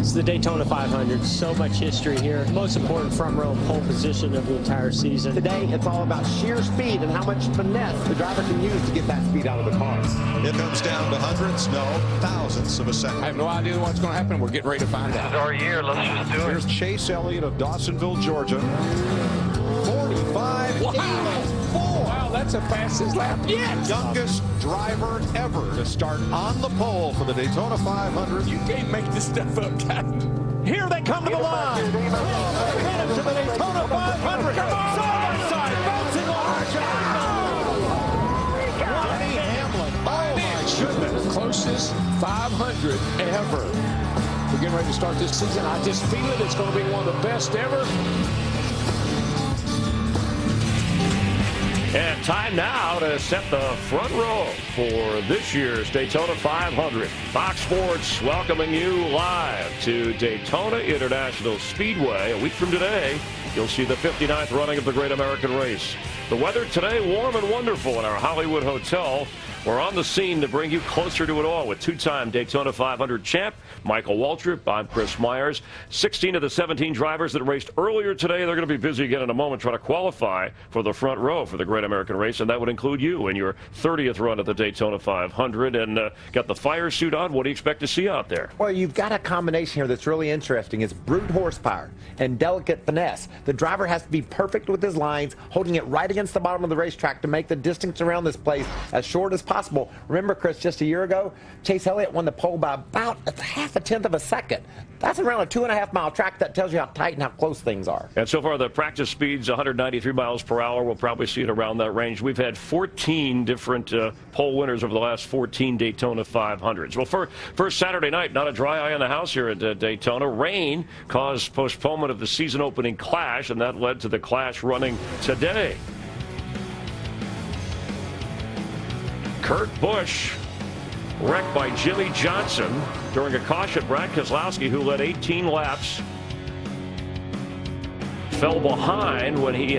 It's the Daytona 500. So much history here. Most important front row pole position of the entire season. Today, it's all about sheer speed and how much finesse the driver can use to get that speed out of the car. It comes down to hundredths, no, thousandths of a second. I have no idea what's going to happen. We're getting ready to find out. This is our year. Let's just do it. Here's Chase Elliott of Dawsonville, Georgia. 45.84. Wow, that's the fastest lap yet. Youngest driver ever to start on the pole for the Daytona 500. You can't make this stuff up, guys. Here they come to the line. Headed to the Daytona 500. Side by side, bouncing on Ronnie Hamlin. Oh, my goodness. Closest 500 ever. We're getting ready to start this season. I just feel it. It's going to be one of the best ever. And time now to set the front row for this year's Daytona 500. Fox Sports welcoming you live to Daytona International Speedway. A week from today, you'll see the 59th running of the Great American Race. The weather today, warm and wonderful in our Hollywood hotel. We're on the scene to bring you closer to it all with two-time Daytona 500 champ Michael Waltrip. I'm Chris Myers. 16 of the 17 drivers that raced earlier today, they're going to be busy again in a moment trying to qualify for the front row for the Great American Race, and that would include you in your 30th run at the Daytona 500. And got the fire suit on. What do you expect to see out there? Well, you've got a combination here that's really interesting. It's brute horsepower and delicate finesse. The driver has to be perfect with his lines, holding it right against the bottom of the racetrack to make the distance around this place as short as possible. Remember, Chris, just a year ago, Chase Elliott won the pole by about half a tenth of a second. That's around a 2.5-mile track. That tells you how tight and how close things are. And so far, the practice speed's 193 miles per hour. We'll probably see it around that range. We've had 14 different pole winners over the last 14 Daytona 500s. Well, first Saturday night, not a dry eye in the house here at Daytona. Rain caused postponement of the season opening clash, and that led to the clash running today. Kurt Busch wrecked by Jimmy Johnson during a caution. Brad Keselowski, who led 18 laps, fell behind when he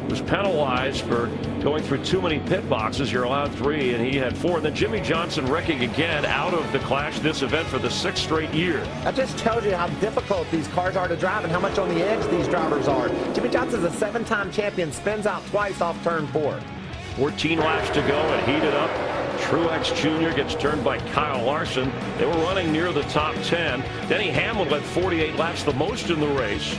was penalized for going through too many pit boxes. You're allowed 3, and he had 4. And then Jimmy Johnson wrecking again out of the clash this event for the 6th straight year. That just tells you how difficult these cars are to drive and how much on the edge these drivers are. Jimmy Johnson's a 7-time champion, spins out twice off turn 4. 14 laps to go and heated up. Truex Jr. gets turned by Kyle Larson. They were running near the top 10. Denny Hamlin led 48 laps, the most in the race.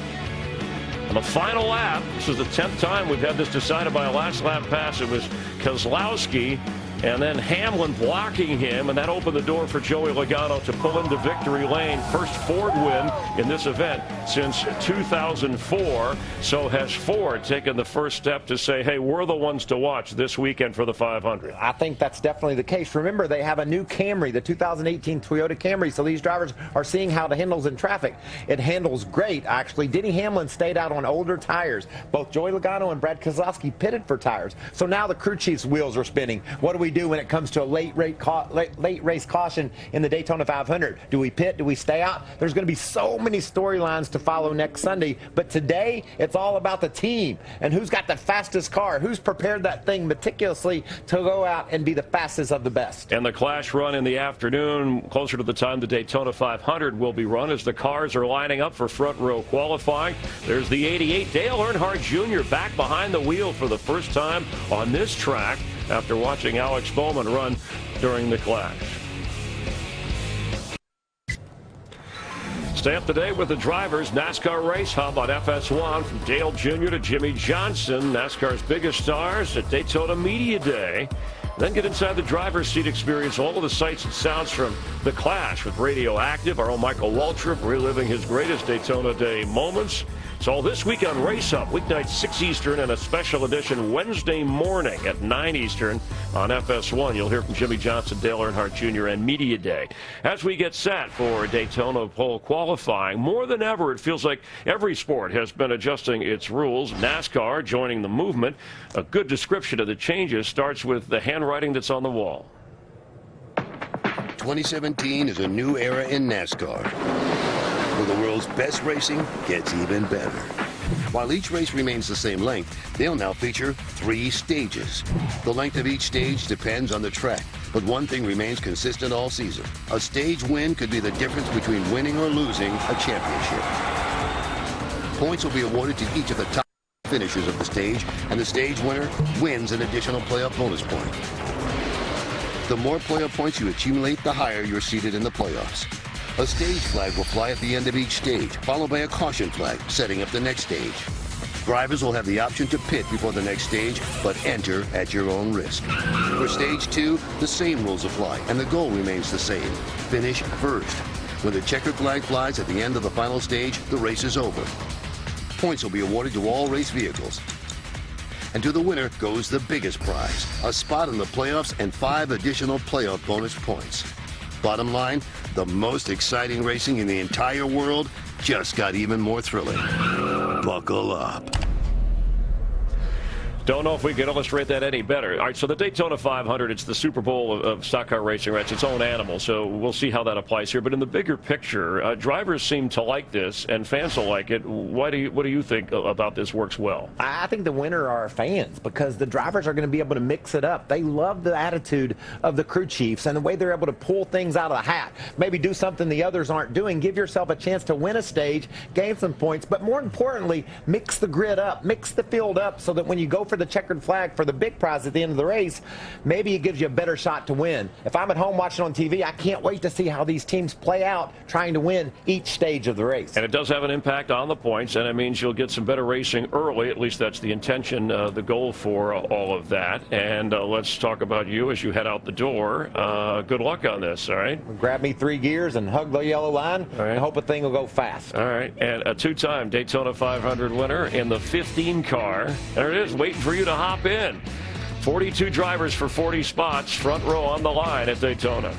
On the final lap, this is the 10th time we've had this decided by a last lap pass. It was Keselowski and then Hamlin blocking him, and that opened the door for Joey Logano to pull into victory lane. First Ford win in this event since 2004. So has Ford taken the first step to say, hey, we're the ones to watch this weekend for the 500. I think that's definitely the case. Remember, they have a new Camry, the 2018 Toyota Camry, so these drivers are seeing how it handles in traffic. It handles great, actually. Denny Hamlin stayed out on older tires. Both Joey Logano and Brad Keselowski pitted for tires. So now the crew chief's wheels are spinning. What do we do when it comes to a late race caution in the Daytona 500? Do we pit? Do we stay out? There's going to be so many storylines to follow next Sunday, but today it's all about the team and who's got the fastest car, who's prepared that thing meticulously to go out and be the fastest of the best. And the clash run in the afternoon, closer to the time the Daytona 500 will be run, as the cars are lining up for front row qualifying. There's the 88 Dale Earnhardt Jr. back behind the wheel for the first time on this track after watching Alex Bowman run during the clash. Stay up to date with the drivers. NASCAR Race Hub on FS1 from Dale Jr. to Jimmy Johnson, NASCAR's biggest stars at Daytona Media Day. Then get inside the driver's seat, experience all of the sights and sounds from the clash with Radioactive. Our own Michael Waltrip reliving his greatest Daytona Day moments. It's all this week on Race Hub, weeknight 6 Eastern, and a special edition Wednesday morning at 9 Eastern on FS1. You'll hear from Jimmy Johnson, Dale Earnhardt Jr., and Media Day. As we get set for Daytona pole qualifying, more than ever, it feels like every sport has been adjusting its rules. NASCAR joining the movement. A good description of the changes starts with the handwriting that's on the wall. 2017 is a new era in NASCAR, where the world's best racing gets even better. While each race remains the same length, they'll now feature 3 stages. The length of each stage depends on the track, but one thing remains consistent all season. A stage win could be the difference between winning or losing a championship. Points will be awarded to each of the top finishers of the stage, and the stage winner wins an additional playoff bonus point. The more playoff points you accumulate, the higher you're seated in the playoffs. A stage flag will fly at the end of each stage, followed by a caution flag, setting up the next stage. Drivers will have the option to pit before the next stage, but enter at your own risk. For stage 2, the same rules apply, and the goal remains the same. Finish first. When the checkered flag flies at the end of the final stage, the race is over. Points will be awarded to all race vehicles. And to the winner goes the biggest prize, a spot in the playoffs and 5 additional playoff bonus points. Bottom line, the most exciting racing in the entire world just got even more thrilling. Buckle up. Don't know if we can illustrate that any better. All right, so the Daytona 500, it's the Super Bowl of stock car racing, right? It's its own animal, so we'll see how that applies here. But in the bigger picture, drivers seem to like this, and fans will like it. What do you think about this works well? I think the winner are fans, because the drivers are going to be able to mix it up. They love the attitude of the crew chiefs and the way they're able to pull things out of the hat. Maybe do something the others aren't doing. Give yourself a chance to win a stage, gain some points, but more importantly, mix the grid up, mix the field up, so that when you go for the checkered flag for the big prize at the end of the race, maybe it gives you a better shot to win. If I'm at home watching on TV, I can't wait to see how these teams play out trying to win each stage of the race. And it does have an impact on the points, and it means you'll get some better racing early. At least that's the intention, the goal for all of that. And let's talk about you as you head out the door. Good luck on this, all right? Grab me 3 gears and hug the yellow line, and hope the thing will go fast. All right, and a 2-time Daytona 500 winner in the 15 car. There it is, waiting for you to hop in. 42 drivers for 40 spots, front row on the line at Daytona.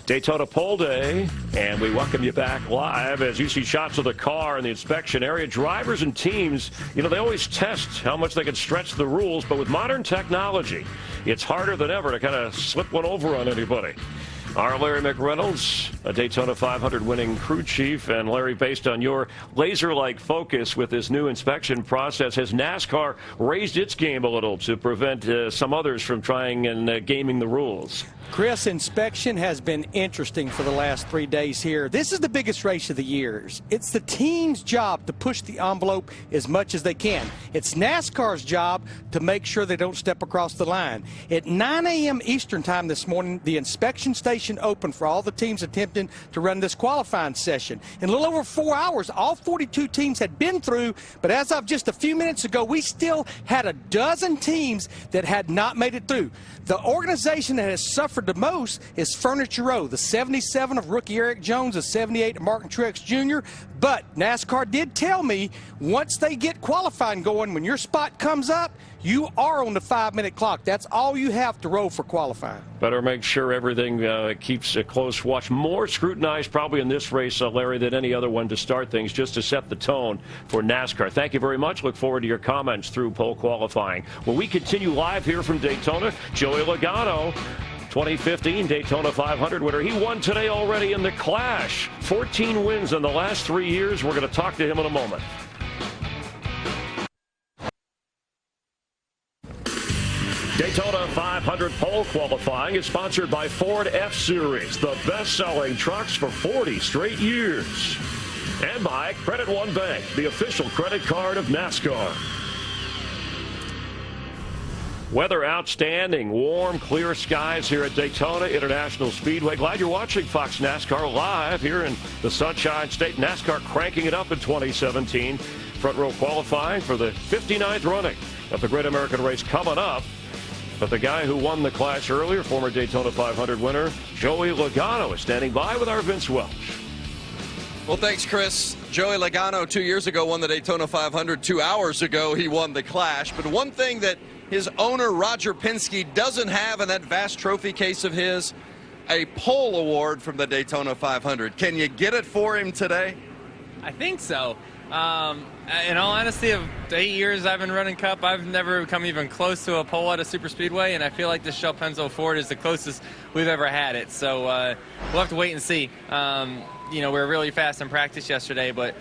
Daytona Pole Day, and we welcome you back live as you see shots of the car in the inspection area. Drivers and teams, you know, they always test how much they can stretch the rules, but with modern technology, it's harder than ever to kind of slip one over on anybody. Our Larry McReynolds, a Daytona 500 winning crew chief. And Larry, based on your laser-like focus with this new inspection process, has NASCAR raised its game a little to prevent some others from trying and gaming the rules? Chris, inspection has been interesting for the last 3 days here. This is the biggest race of the year. It's the team's job to push the envelope as much as they can. It's NASCAR's job to make sure they don't step across the line. At 9 a.m. Eastern time this morning, the inspection station opened for all the teams attempting to run this qualifying session. In a little over 4 hours, all 42 teams had been through, but as of just a few minutes ago, we still had a dozen teams that had not made it through. The organization that has suffered the most is Furniture Row, the 77 of rookie Eric Jones, the 78 of Martin Truex Jr. But NASCAR did tell me once they get qualifying going, when your spot comes up, you are on the 5-minute clock. That's all you have to row for qualifying. Better make sure everything keeps a close watch. More scrutinized probably in this race, Larry, than any other one to start things, just to set the tone for NASCAR. Thank you very much. Look forward to your comments through pole qualifying. When we continue live here from Daytona, Joey Logano, 2015 Daytona 500 winner. He won today already in the Clash. 14 wins in the last 3 years. We're going to talk to him in a moment. Daytona 500 pole qualifying is sponsored by Ford F-Series, the best-selling trucks for 40 straight years. And by Credit One Bank, the official credit card of NASCAR. Weather outstanding, warm, clear skies here at Daytona International Speedway. Glad you're watching Fox NASCAR live here in the Sunshine State. NASCAR cranking it up in 2017. Front row qualifying for the 59th running of the Great American Race coming up. But the guy who won the Clash earlier, former Daytona 500 winner, Joey Logano, is standing by with our Vince Welch. Well, thanks, Chris. Joey Logano 2 years ago won the Daytona 500. 2 hours ago, he won the Clash. But one thing that his owner, Roger Penske, doesn't have in that vast trophy case of his, a pole award from the Daytona 500. Can you get it for him today? I think so. In all honesty, of the 8 years I've been running Cup, I've never come even close to a pole at a super speedway, and I feel like this Shell Pennzoil Ford is the closest we've ever had it. So we'll have to wait and see. You know, we were really fast in practice yesterday, but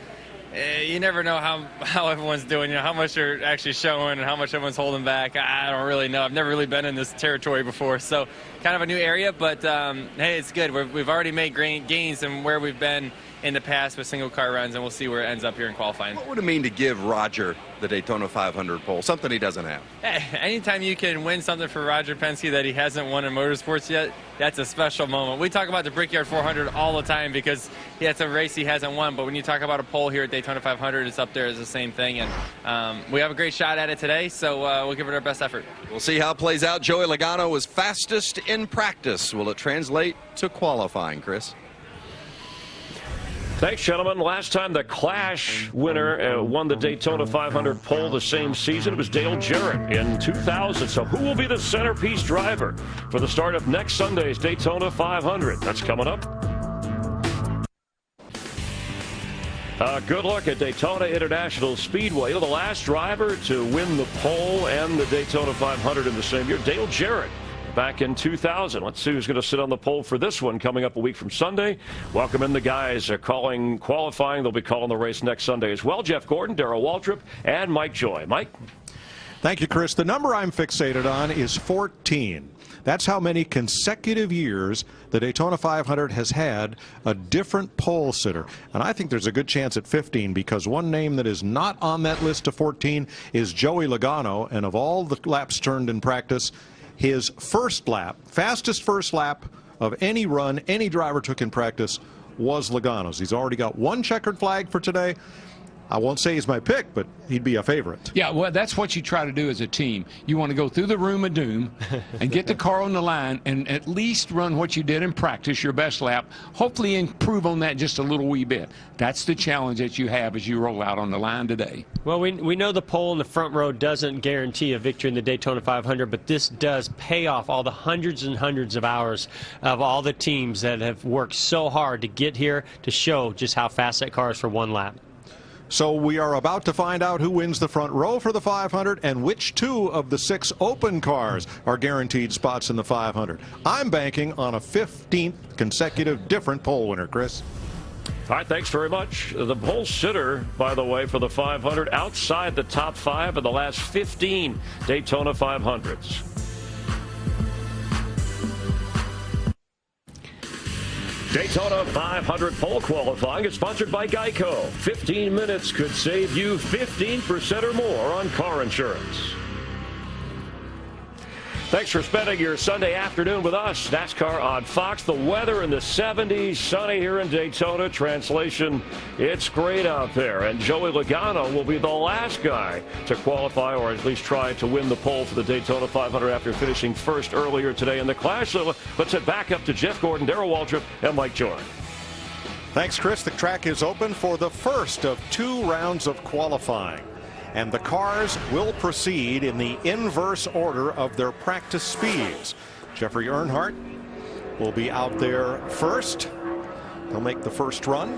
you never know how everyone's doing, you know, how much they're actually showing and how much everyone's holding back. I don't really know. I've never really been in this territory before, so kind of a new area, but hey, it's good. We've already made gains in where we've been in the past with single car runs, and we'll see where it ends up here in qualifying. What would it mean to give Roger the Daytona 500 pole, something he doesn't have? Anytime you can win something for Roger Penske that he hasn't won in motorsports yet, that's a special moment. We talk about the Brickyard 400 all the time because it's a race he hasn't won, but when you talk about a pole here at Daytona 500, it's up there as the same thing, and we have a great shot at it today, so we'll give it our best effort. We'll see how it plays out. Joey Logano was fastest in practice. Will it translate to qualifying, Chris? Thanks, gentlemen. Last time the Clash winner won the Daytona 500 pole the same season, it was Dale Jarrett in 2000. So who will be the centerpiece driver for the start of next Sunday's Daytona 500? That's coming up. A good look at Daytona International Speedway. The last driver to win the pole and the Daytona 500 in the same year, Dale Jarrett, back in 2000. Let's see who's going to sit on the pole for this one coming up a week from Sunday. Welcome in the guys calling qualifying. They'll be calling the race next Sunday as well. Jeff Gordon, Darrell Waltrip, and Mike Joy. Mike? Thank you, Chris. The number I'm fixated on is 14. That's how many consecutive years the Daytona 500 has had a different pole sitter. And I think there's a good chance at 15 because one name that is not on that list of 14 is Joey Logano. And of all the laps turned in practice, his first lap, fastest first lap of any run any driver took in practice was Logano's. He's already got one checkered flag for today. I won't say he's my pick, but he'd be a favorite. Yeah, well, that's what you try to do as a team. You want to go through the room of doom and get the car on the line and at least run what you did in practice, your best lap, hopefully improve on that just a little wee bit. That's the challenge that you have as you roll out on the line today. Well, we know the pole in the front row doesn't guarantee a victory in the Daytona 500, but this does pay off all the hundreds and hundreds of hours of all the teams that have worked so hard to get here to show just how fast that car is for one lap. So we are about to find out who wins the front row for the 500 and which two of the 6 open cars are guaranteed spots in the 500. I'm banking on a 15th consecutive different pole winner, Chris. All right, thanks very much. The pole sitter, by the way, for the 500 outside the top 5 of the last 15 Daytona 500s. Daytona 500 pole qualifying is sponsored by Geico. 15 minutes could save you 15% or more on car insurance. Thanks for spending your Sunday afternoon with us. NASCAR on Fox. The weather in the 70s, sunny here in Daytona. Translation, it's great out there. And Joey Logano will be the last guy to qualify or at least try to win the pole for the Daytona 500 after finishing first earlier today in the Clash. So let's head back up to Jeff Gordon, Darrell Waltrip, and Mike Joy. Thanks, Chris. The track is open for the first of 2 rounds of qualifying. And the cars will proceed in the inverse order of their practice speeds. Jeffrey Earnhardt will be out there first. He'll make the first run.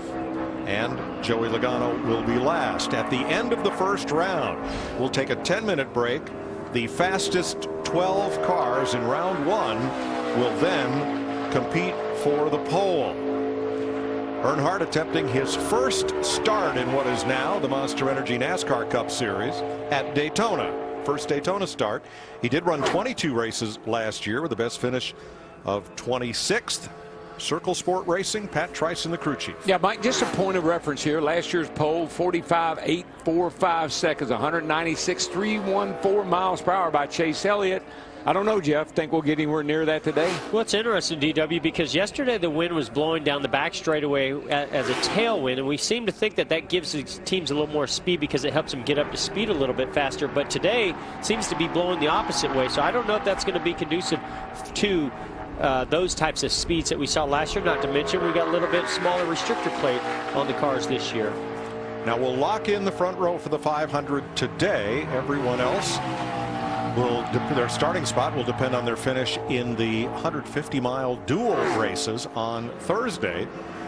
And Joey Logano will be last. At the end of the first round, we'll take a 10-minute break. The fastest 12 cars in round 1 will then compete for the pole. Earnhardt attempting his first start in what is now the Monster Energy NASCAR Cup Series at Daytona. First Daytona start. He did run 22 races last year with the best finish of 26th. Circle Sport Racing, Pat Trice in the crew chief. Yeah, Mike, just a point of reference here. Last year's pole, 45.845 seconds, 196.314 miles per hour by Chase Elliott. I don't know, Jeff. Think we'll get anywhere near that today? Well, it's interesting, DW, because yesterday the wind was blowing down the back straightaway as a tailwind, and we seem to think that gives the teams a little more speed because it helps them get up to speed a little bit faster. But today seems to be blowing the opposite way, so I don't know if that's going to be conducive to those types of speeds that we saw last year. Not to mention we got a little bit smaller restrictor plate on the cars this year. Now we'll lock in the front row for the 500 today. Everyone else their starting spot will depend on their finish in the 150-mile dual races on Thursday.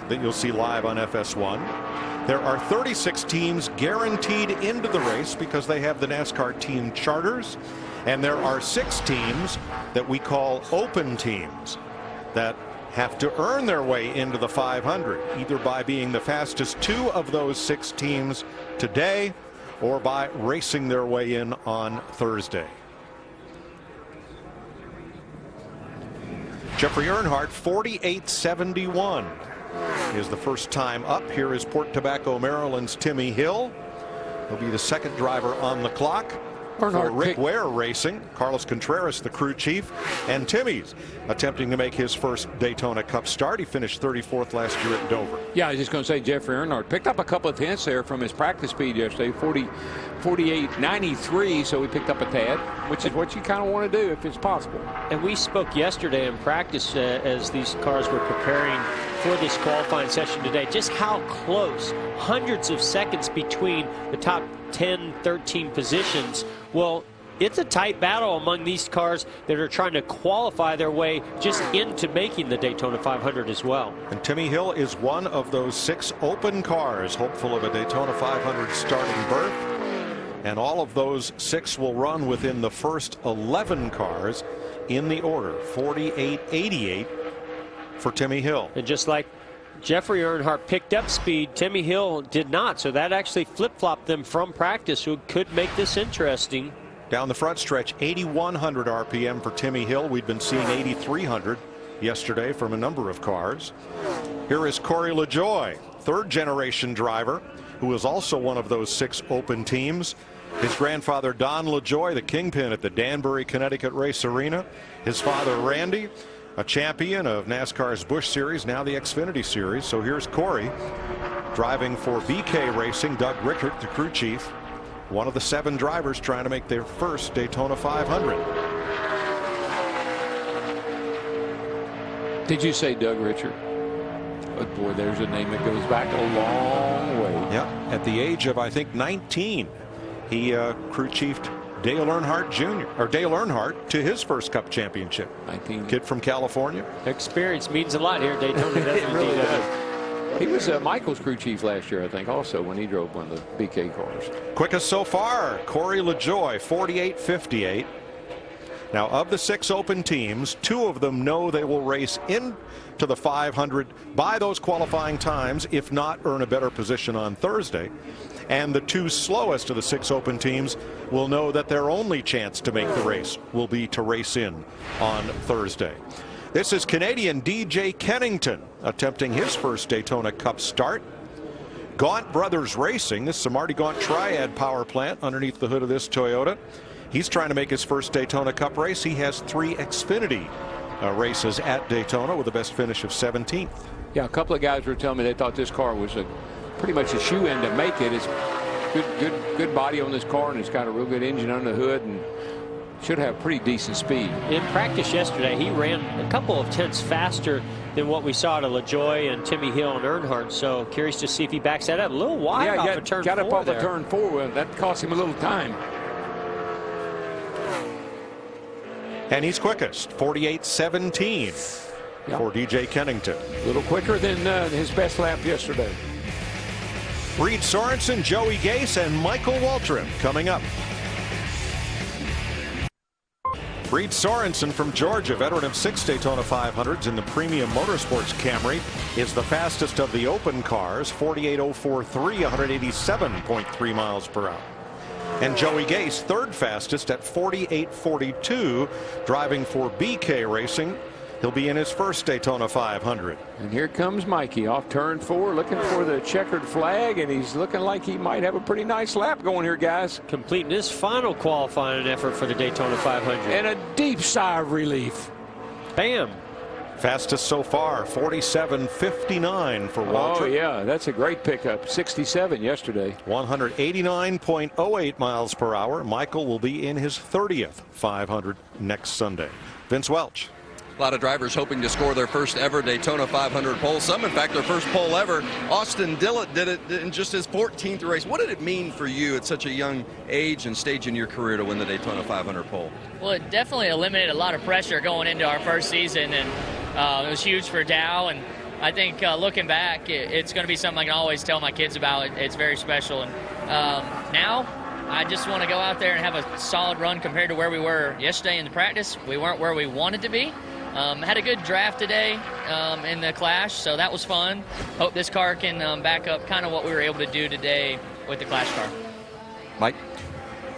that you'll see live on FS1. There are 36 teams guaranteed into the race because they have the NASCAR team charters. And there are 6 teams that we call open teams that have to earn their way into the 500, either by being the fastest 2 of those 6 teams today or by racing their way in on Thursday. Jeffrey Earnhardt, 48.71 is the first time up. Here is Port Tobacco, Maryland's Timmy Hill. He'll be the second driver on the clock. For Rick Ware Racing, Carlos Contreras, the crew chief, and Timmy's attempting to make his first Daytona Cup start. He finished 34th last year at Dover. Yeah, I was just going to say Jeffrey Earnhardt picked up a couple of tenths there from his practice speed yesterday, 48.93, so he picked up a tad, which is what you kind of want to do if it's possible. And we spoke yesterday in practice as these cars were preparing for this qualifying session today, just how close, hundreds of seconds between the top 10, 13 positions. Well, it's a tight battle among these cars that are trying to qualify their way just into making the Daytona 500 as well. And Timmy Hill is one of those 6 open cars hopeful of a Daytona 500 starting berth. And all of those 6 will run within the first 11 cars in the order. 48.88 for Timmy Hill. And just like Jeffrey Earnhardt picked up speed, Timmy Hill did not. So that actually flip-flopped them from practice, who could make this interesting. Down the front stretch, 8,100 RPM for Timmy Hill. We'd been seeing 8,300 yesterday from a number of cars. Here is Corey LaJoie, third-generation driver, who is also one of those 6 open teams. His grandfather, Don LaJoie, the kingpin at the Danbury, Connecticut Race Arena. His father, Randy, a champion of NASCAR's Busch Series, now the Xfinity Series. So here's Corey driving for BK Racing. Doug Rickert, the crew chief, one of the 7 drivers trying to make their first Daytona 500. Did you say Doug Rickert? Oh boy, there's a name that goes back a long way. Yeah, at the age of, I think, 19, he crew chiefed Dale Earnhardt Jr. or Dale Earnhardt to his first Cup championship. 19. Kid from California. Experience means a lot here at Daytona. It really does. He was Michael's crew chief last year, I think, also when he drove one of the BK cars. Quickest so far, Corey LaJoie, 48.58. Now, of the 6 open teams, 2 of them know they will race into the 500 by those qualifying times, if not earn a better position on Thursday. And the 2 slowest of the 6 open teams will know that their only chance to make the race will be to race in on Thursday. This is Canadian DJ Kennington attempting his first Daytona Cup start. Gaunt Brothers Racing, this is a Marty Gaunt Triad power plant underneath the hood of this Toyota. He's trying to make his first Daytona Cup race. He has 3 Xfinity races at Daytona with the best finish of 17th. Yeah, a couple of guys were telling me they thought this car was pretty much a shoe-in to make it. It's good body on this car, and it's got a real good engine under the hood, and should have pretty decent speed. In practice yesterday, he ran a couple of tenths faster than what we saw to LaJoie and Timmy Hill and Earnhardt. So curious to see if he backs that up. A little wide off of turn 4 got up off there. of turn 4. That cost him a little time. And he's quickest, 48.17 for DJ Kennington. A little quicker than his best lap yesterday. Reed Sorensen, Joey Gase, and Michael Waltrip coming up. Reed Sorensen from Georgia, veteran of 6 Daytona 500s in the Premium Motorsports Camry, is the fastest of the open cars, 48.043, 187.3 miles per hour. And Joey Gase, third fastest at 48.42, driving for BK Racing. He'll be in his first Daytona 500. And here comes Mikey off turn 4, looking for the checkered flag, and he's looking like he might have a pretty nice lap going here, guys. Completing his final qualifying effort for the Daytona 500. And a deep sigh of relief. Bam. Fastest so far, 47.59 for Waltrip. Oh, yeah, that's a great pickup. 67 yesterday. 189.08 miles per hour. Michael will be in his 30th 500 next Sunday. Vince Welch. A lot of drivers hoping to score their first ever Daytona 500 pole. Some, in fact, their first pole ever. Austin Dillett did it in just his 14th race. What did it mean for you at such a young age and stage in your career to win the Daytona 500 pole? Well, it definitely eliminated a lot of pressure going into our first season, and it was huge for Dow, and I think looking back, it's going to be something I can always tell my kids about. It's very special. And now I just want to go out there and have a solid run compared to where we were yesterday in the practice. We weren't where we wanted to be. Had a good draft today in the Clash, so that was fun. Hope this car can back up kind of what we were able to do today with the Clash car. Mike?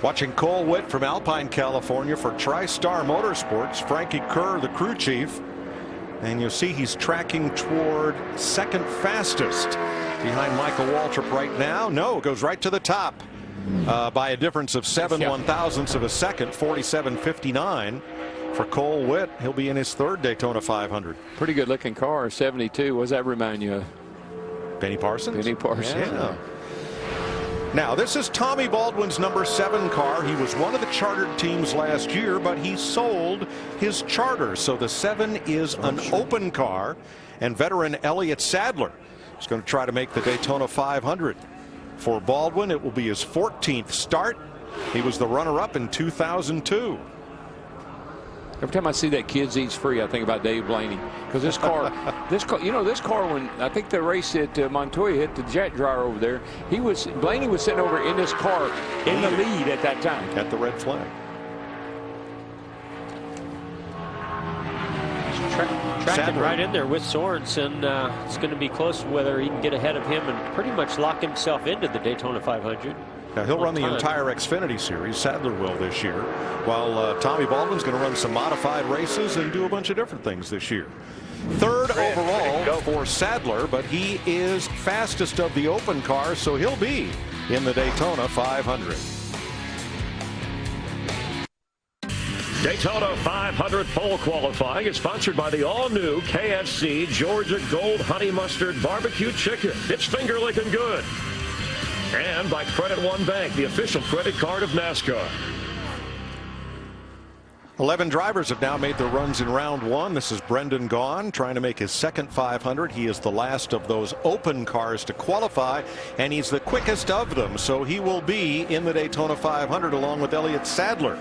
Watching Cole Witt from Alpine, California for TriStar Motorsports. Frankie Kerr, the crew chief. And you'll see he's tracking toward second fastest behind Michael Waltrip right now. No, goes right to the top by a difference of 7/1000ths of a second, 47.59 for Cole Witt. He'll be in his third Daytona 500. Pretty good looking car, 72. What does that remind you of? Benny Parsons? Benny Parsons. Yeah. Now, this is Tommy Baldwin's number 7 car. He was one of the chartered teams last year, but he sold his charter. So the 7 is an open car, and veteran Elliott Sadler is going to try to make the Daytona 500. For Baldwin, it will be his 14th start. He was the runner-up in 2002. Every time I see that Kids Eats Free, I think about Dave Blaney, because this car, you know, this car, when I think the race at Montoya hit the jet dryer over there, Blaney was sitting over in this car in the lead at that time. At the red flag. Tracking right in there with Sorensen. It's going to be close whether he can get ahead of him and pretty much lock himself into the Daytona 500. Now, he'll run the entire Xfinity Series. Sadler will this year, while Tommy Baldwin's going to run some modified races and do a bunch of different things this year. Third overall for Sadler, but he is fastest of the open cars, so he'll be in the Daytona 500. Daytona 500 pole qualifying is sponsored by the all-new KFC Georgia Gold Honey Mustard Barbecue Chicken. It's finger licking good. And by Credit One Bank, the official credit card of NASCAR. 11 drivers have now made their runs in round 1. This is Brendan Gaughan trying to make his second 500. He is the last of those open cars to qualify, and he's the quickest of them, so he will be in the Daytona 500 along with Elliott Sadler.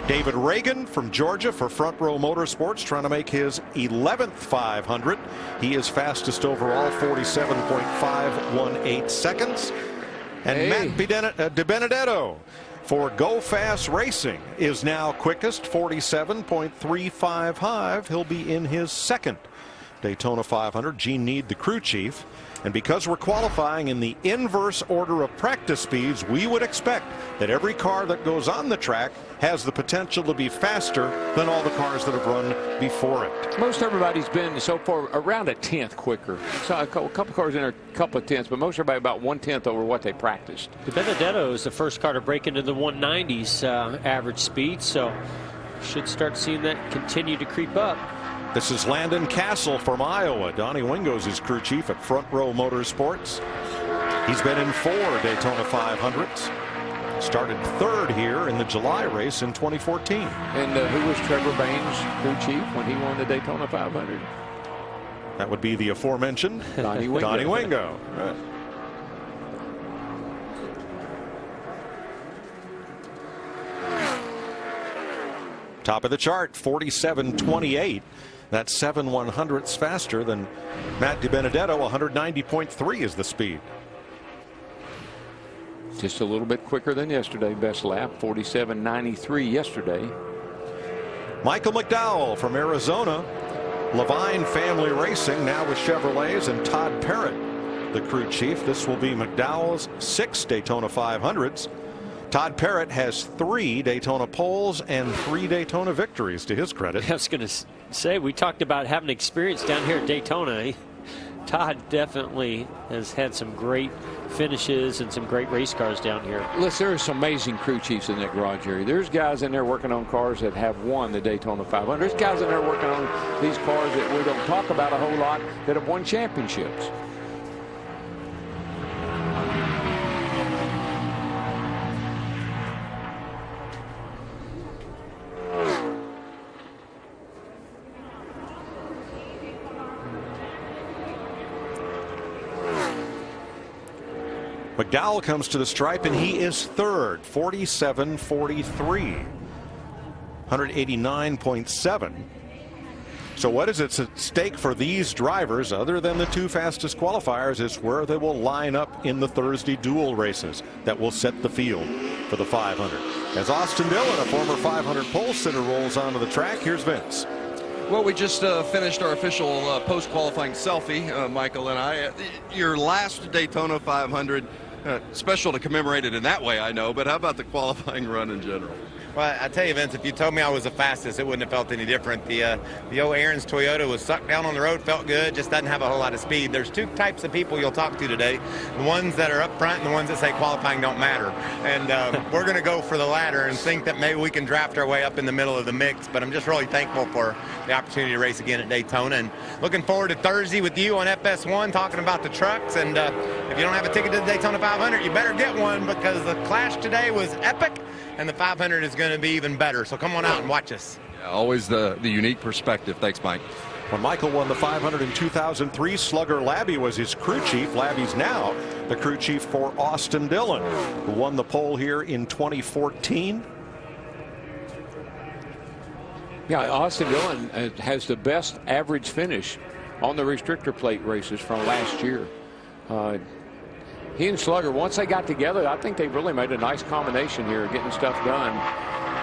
David Reagan from Georgia for Front Row Motorsports trying to make his 11th 500. He is fastest overall, 47.518 seconds. And Matt DiBenedetto for Go Fast Racing is now quickest, 47.355. He'll be in his second Daytona 500. Gene Need, the crew chief. And because we're qualifying in the inverse order of practice speeds, we would expect that every car that goes on the track has the potential to be faster than all the cars that have run before it. Most everybody's been so far around a tenth quicker. So a couple cars in there, a couple of tenths, but most everybody about 1/10 over what they practiced. DiBenedetto is the first car to break into the 190s average speed, so should start seeing that continue to creep up. This is Landon Castle from Iowa. Donnie Wingo's his crew chief at Front Row Motorsports. He's been in 4 Daytona 500s. Started third here in the July race in 2014. And who was Trevor Bain's crew chief when he won the Daytona 500? That would be the aforementioned Donnie Wingo. Donnie Wingo. Right. Top of the chart, 47.28. That's 7/100ths faster than Matt DiBenedetto. 190.3 is the speed. Just a little bit quicker than yesterday. Best lap, 47.93 yesterday. Michael McDowell from Arizona. Levine Family Racing now with Chevrolets, and Todd Parrott, the crew chief. This will be McDowell's 6th Daytona 500s. Todd Parrott has 3 Daytona poles and 3 Daytona victories to his credit. I was going to say, we talked about having experience down here at Daytona. Todd definitely has had some great finishes and some great race cars down here. Listen, there are some amazing crew chiefs in that garage area. There's guys in there working on cars that have won the Daytona 500. There's guys in there working on these cars that we don't talk about a whole lot that have won championships. McDowell comes to the stripe, and he is third, 47.43. 189.7. So what is at stake for these drivers, other than the 2 fastest qualifiers, is where they will line up in the Thursday dual races that will set the field for the 500. As Austin Dillon, a former 500 pole sitter, rolls onto the track, here's Vince. Well, we just finished our official post-qualifying selfie, Michael and I. Your last Daytona 500, special to commemorate it in that way, I know, but how about the qualifying run in general? Well, I tell you, Vince, if you told me I was the fastest, it wouldn't have felt any different. The old Aaron's Toyota was sucked down on the road, felt good, just doesn't have a whole lot of speed. There's 2 types of people you'll talk to today, the ones that are up front and the ones that say qualifying don't matter. And we're going to go for the latter and think that maybe we can draft our way up in the middle of the mix. But I'm just really thankful for the opportunity to race again at Daytona, and looking forward to Thursday with you on FS1 talking about the trucks. And if you don't have a ticket to the Daytona 500, you better get one, because the clash today was epic. And the 500 is going to be even better. So come on out and watch us. Yeah, always the unique perspective. Thanks, Mike. When Michael won the 500 in 2003, Slugger Labby was his crew chief. Labby's now the crew chief for Austin Dillon, who won the pole here in 2014. Yeah, Austin Dillon has the best average finish on the restrictor plate races from last year. He and Slugger, once they got together, I think they really made a nice combination here, getting stuff done.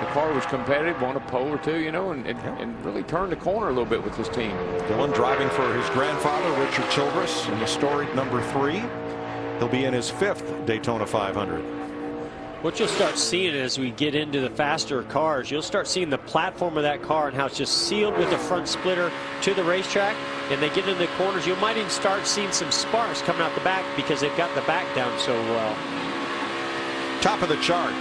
The car was competitive, won a pole or 2, you know, and really turned the corner a little bit with this team. Dillon driving for his grandfather, Richard Childress, in the storied number 3. He'll be in his 5th Daytona 500. What you'll start seeing as we get into the faster cars, you'll start seeing the platform of that car and how it's just sealed with the front splitter to the racetrack. And they get into the corners, you might even start seeing some sparks coming out the back because they've got the back down so well. Top of the chart,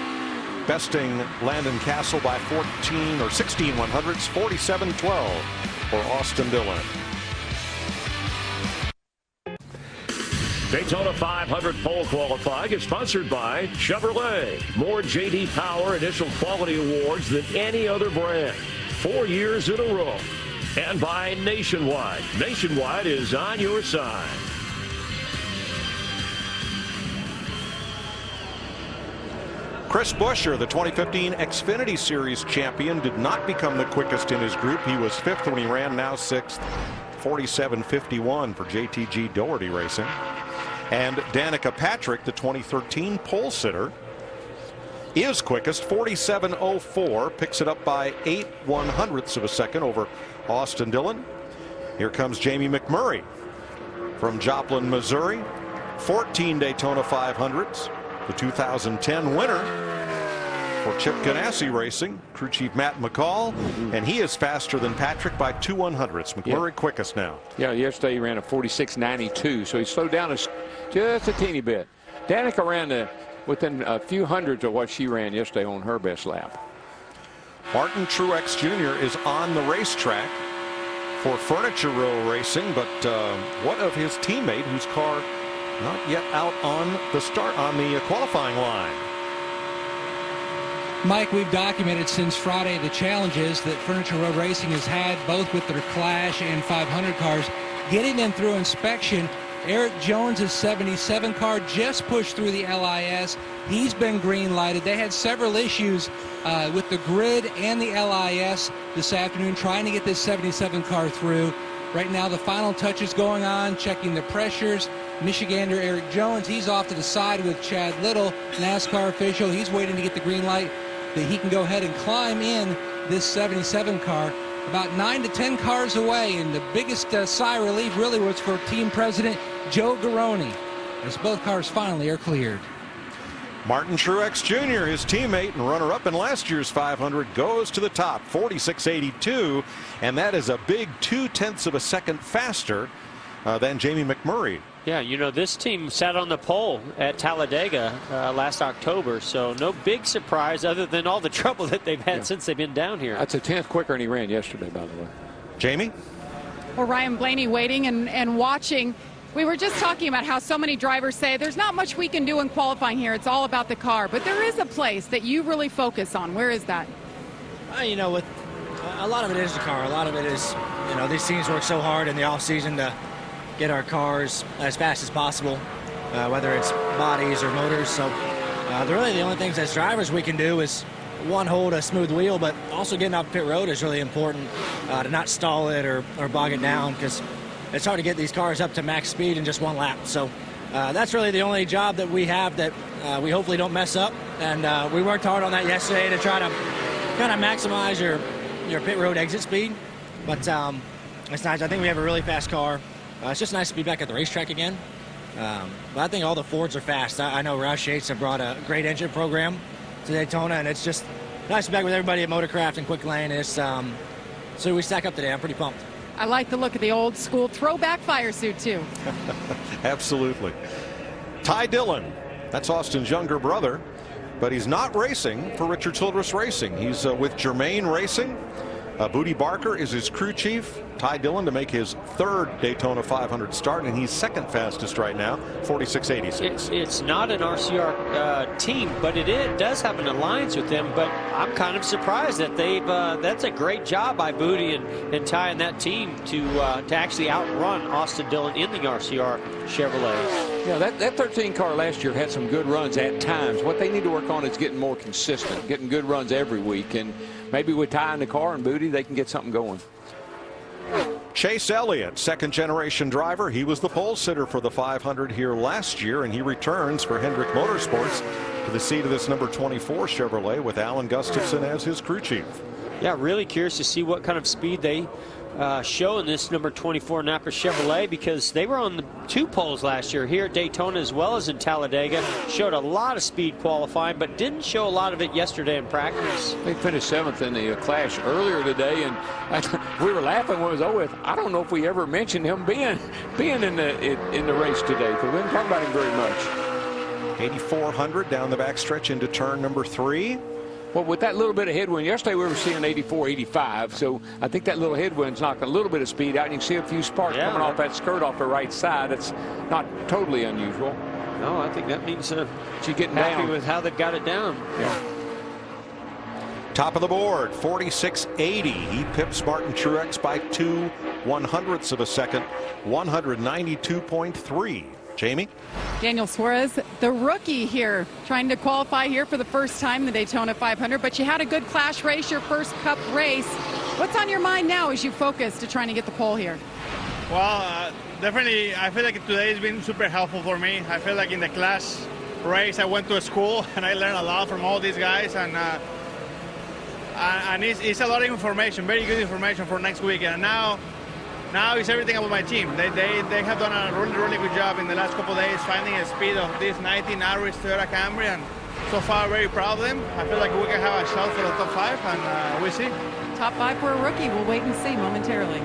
besting Landon Castle by 14 or 16 100ths, 47-12 for Austin Dillon. Daytona 500 pole qualifying is sponsored by Chevrolet. More J.D. Power initial quality awards than any other brand. 4 years in a row. And by Nationwide. Nationwide is on your side. Chris Buescher, the 2015 Xfinity Series champion, did not become the quickest in his group. He was 5th when he ran, now 6th. 47.51 for JTG Doherty Racing. And Danica Patrick, the 2013 pole sitter, is quickest, 47.04, picks it up by 8 100ths of a second over Austin Dillon. Here comes Jamie McMurray from Joplin, Missouri, 14 Daytona 500s, the 2010 winner for Chip Ganassi Racing, crew chief Matt McCall, and he is faster than Patrick by 2 100ths. McMurray quickest now. Yeah, yesterday he ran a 46.92, so he slowed down just a teeny bit. Danica ran within a few hundreds of what she ran yesterday on her best lap. Martin Truex Jr. is on the racetrack for Furniture Row Racing, but what of his teammate, whose car not yet out on the qualifying line? Mike, we've documented since Friday the challenges that Furniture Row Racing has had, both with their Clash and 500 cars, getting them through inspection. Eric Jones's 77 car just pushed through the LIS. He's been green lighted. They had several issues with the grid and the LIS this afternoon trying to get this 77 car through. Right now the final touches going on, checking the pressures. Michigander Eric Jones, he's off to the side with Chad Little, NASCAR official. He's waiting to get the green light that he can go ahead and climb in this 77 car. About 9 to 10 cars away, and the biggest sigh of relief really was for team president Joe Garrone, as both cars finally are cleared. Martin Truex Jr., his teammate and runner-up in last year's 500, goes to the top, 46.82, and that is a big 0.2 of a second faster than Jamie McMurray. Yeah, you know, this team sat on the pole at Talladega last October, so no big surprise other than all the trouble that they've had since they've been down here. That's a 10th quicker than he ran yesterday, by the way. Jamie? Well, Ryan Blaney waiting and watching. We were just talking about how so many drivers say there's not much we can do in qualifying here. It's all about the car. But there is a place that you really focus on. Where is that? You know, with a lot of it is the car. A lot of it is, you know, these teams work so hard in the off season to get our cars as fast as possible, whether it's bodies or motors. So really the only things as drivers we can do is one, hold a smooth wheel, but also getting off pit road is really important to not stall it or bog it down, because it's hard to get these cars up to max speed in just one lap. So that's really the only job that we have that we hopefully don't mess up. And we worked hard on that yesterday to try to kind of maximize your pit road exit speed. But it's nice. I think we have a really fast car. It's just nice to be back at the racetrack again. But I think all the Fords are fast. I know Roush Yates have brought a great engine program to Daytona, and it's just nice to be back with everybody at Motorcraft and Quick Lane. It's, so we stack up today. I'm pretty pumped. I like the look of the old school throwback fire suit, too. Absolutely. Ty Dillon, that's Austin's younger brother, but he's not racing for Richard Childress Racing. He's with Germain Racing. Booty Barker is his crew chief. Ty Dillon to make his third Daytona 500 start, and he's second fastest right now, 46.86. It's not an RCR team, but it does have an alliance with them. But I'm kind of surprised that that's a great job by Booty and Ty and that team to actually outrun Austin Dillon in the RCR Chevrolet. Yeah, that 13 car last year had some good runs at times. What they need to work on is getting more consistent, getting good runs every week, and maybe with Ty in the car and Booty, they can get something going. Chase Elliott, second-generation driver. He was the pole sitter for the 500 here last year, and he returns for Hendrick Motorsports to the seat of this number 24 Chevrolet with Alan Gustafson as his crew chief. Yeah, really curious to see what kind of speed they show in this number 24 Napa Chevrolet, because they were on the 2 poles last year here at Daytona as well as in Talladega. Showed a lot of speed qualifying, but didn't show a lot of it yesterday in practice. They finished 7th in the Clash earlier today, and we were laughing when it was over with. I don't know if we ever mentioned him being in the race today, because we didn't talk about him very much. 8,400 down the backstretch into turn number 3. Well, with that little bit of headwind, yesterday we were seeing 84, 85, so I think that little headwind's knocking a little bit of speed out, and you can see a few sparks coming off that skirt off the right side. It's not totally unusual. No, I think that means she's getting happy down with how they've got it down. Yeah. Top of the board, 46.80. He pips Martin Truex by 0.02 of a second, 192.3. Jamie? Daniel Suarez, the rookie here, trying to qualify here for the first time in the Daytona 500, but you had a good Clash race, your first Cup race. What's on your mind now as you focus to trying to get the pole here? Well, definitely, I feel like today has been super helpful for me. I feel like in the Clash race, I went to a school and I learned a lot from all these guys, and it's a lot of information, very good information for next week. And now it's everything about my team. They have done a really good job in the last couple of days finding a speed of this 19 Aris Toyota Camry, and so far very proud of them. I feel like we can have a shot for the top 5, and we'll see. Top 5 for a rookie. We'll wait and see momentarily.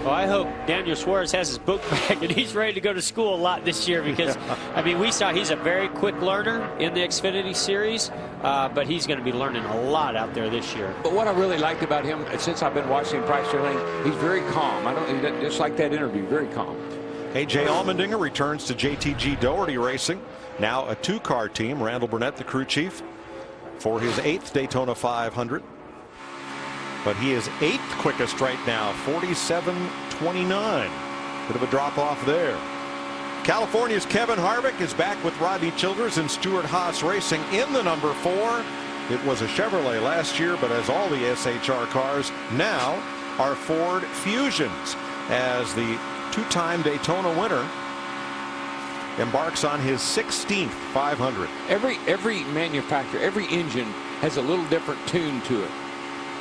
Well, I hope Daniel Suarez has his book bag and he's ready to go to school a lot this year, because, I mean, we saw he's a very quick learner in the Xfinity Series, but he's going to be learning a lot out there this year. But what I really liked about him, since I've been watching Price Lane, he's very calm. Just like that interview, very calm. A.J. Allmendinger returns to JTG Doherty Racing. Now a 2-car team. Randall Burnett, the crew chief, for his 8th Daytona 500. But he is 8th quickest right now, 47.29. Bit of a drop off there. California's Kevin Harvick is back with Rodney Childers and Stuart Haas Racing in the number 4. It was a Chevrolet last year, but as all the SHR cars now are Ford Fusions, as the 2-time Daytona winner embarks on his 16th 500. Every manufacturer, every engine has a little different tune to it.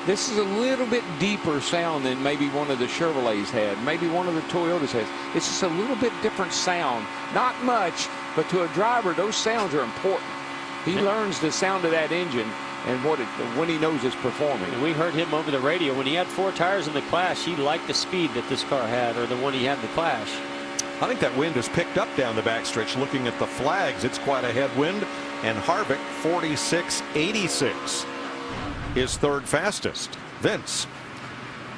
This is a little bit deeper sound than maybe one of the Chevrolets had, maybe one of the Toyotas has. It's just a little bit different sound. Not much, but to a driver, those sounds are important. He learns the sound of that engine and when he knows it's performing. And we heard him over the radio. When he had 4 tires in the Clash, he liked the speed that this car had, or the one he had in the Clash. I think that wind has picked up down the backstretch. Looking at the flags, it's quite a headwind. And Harvick, 46.86. is 3rd fastest. Vince.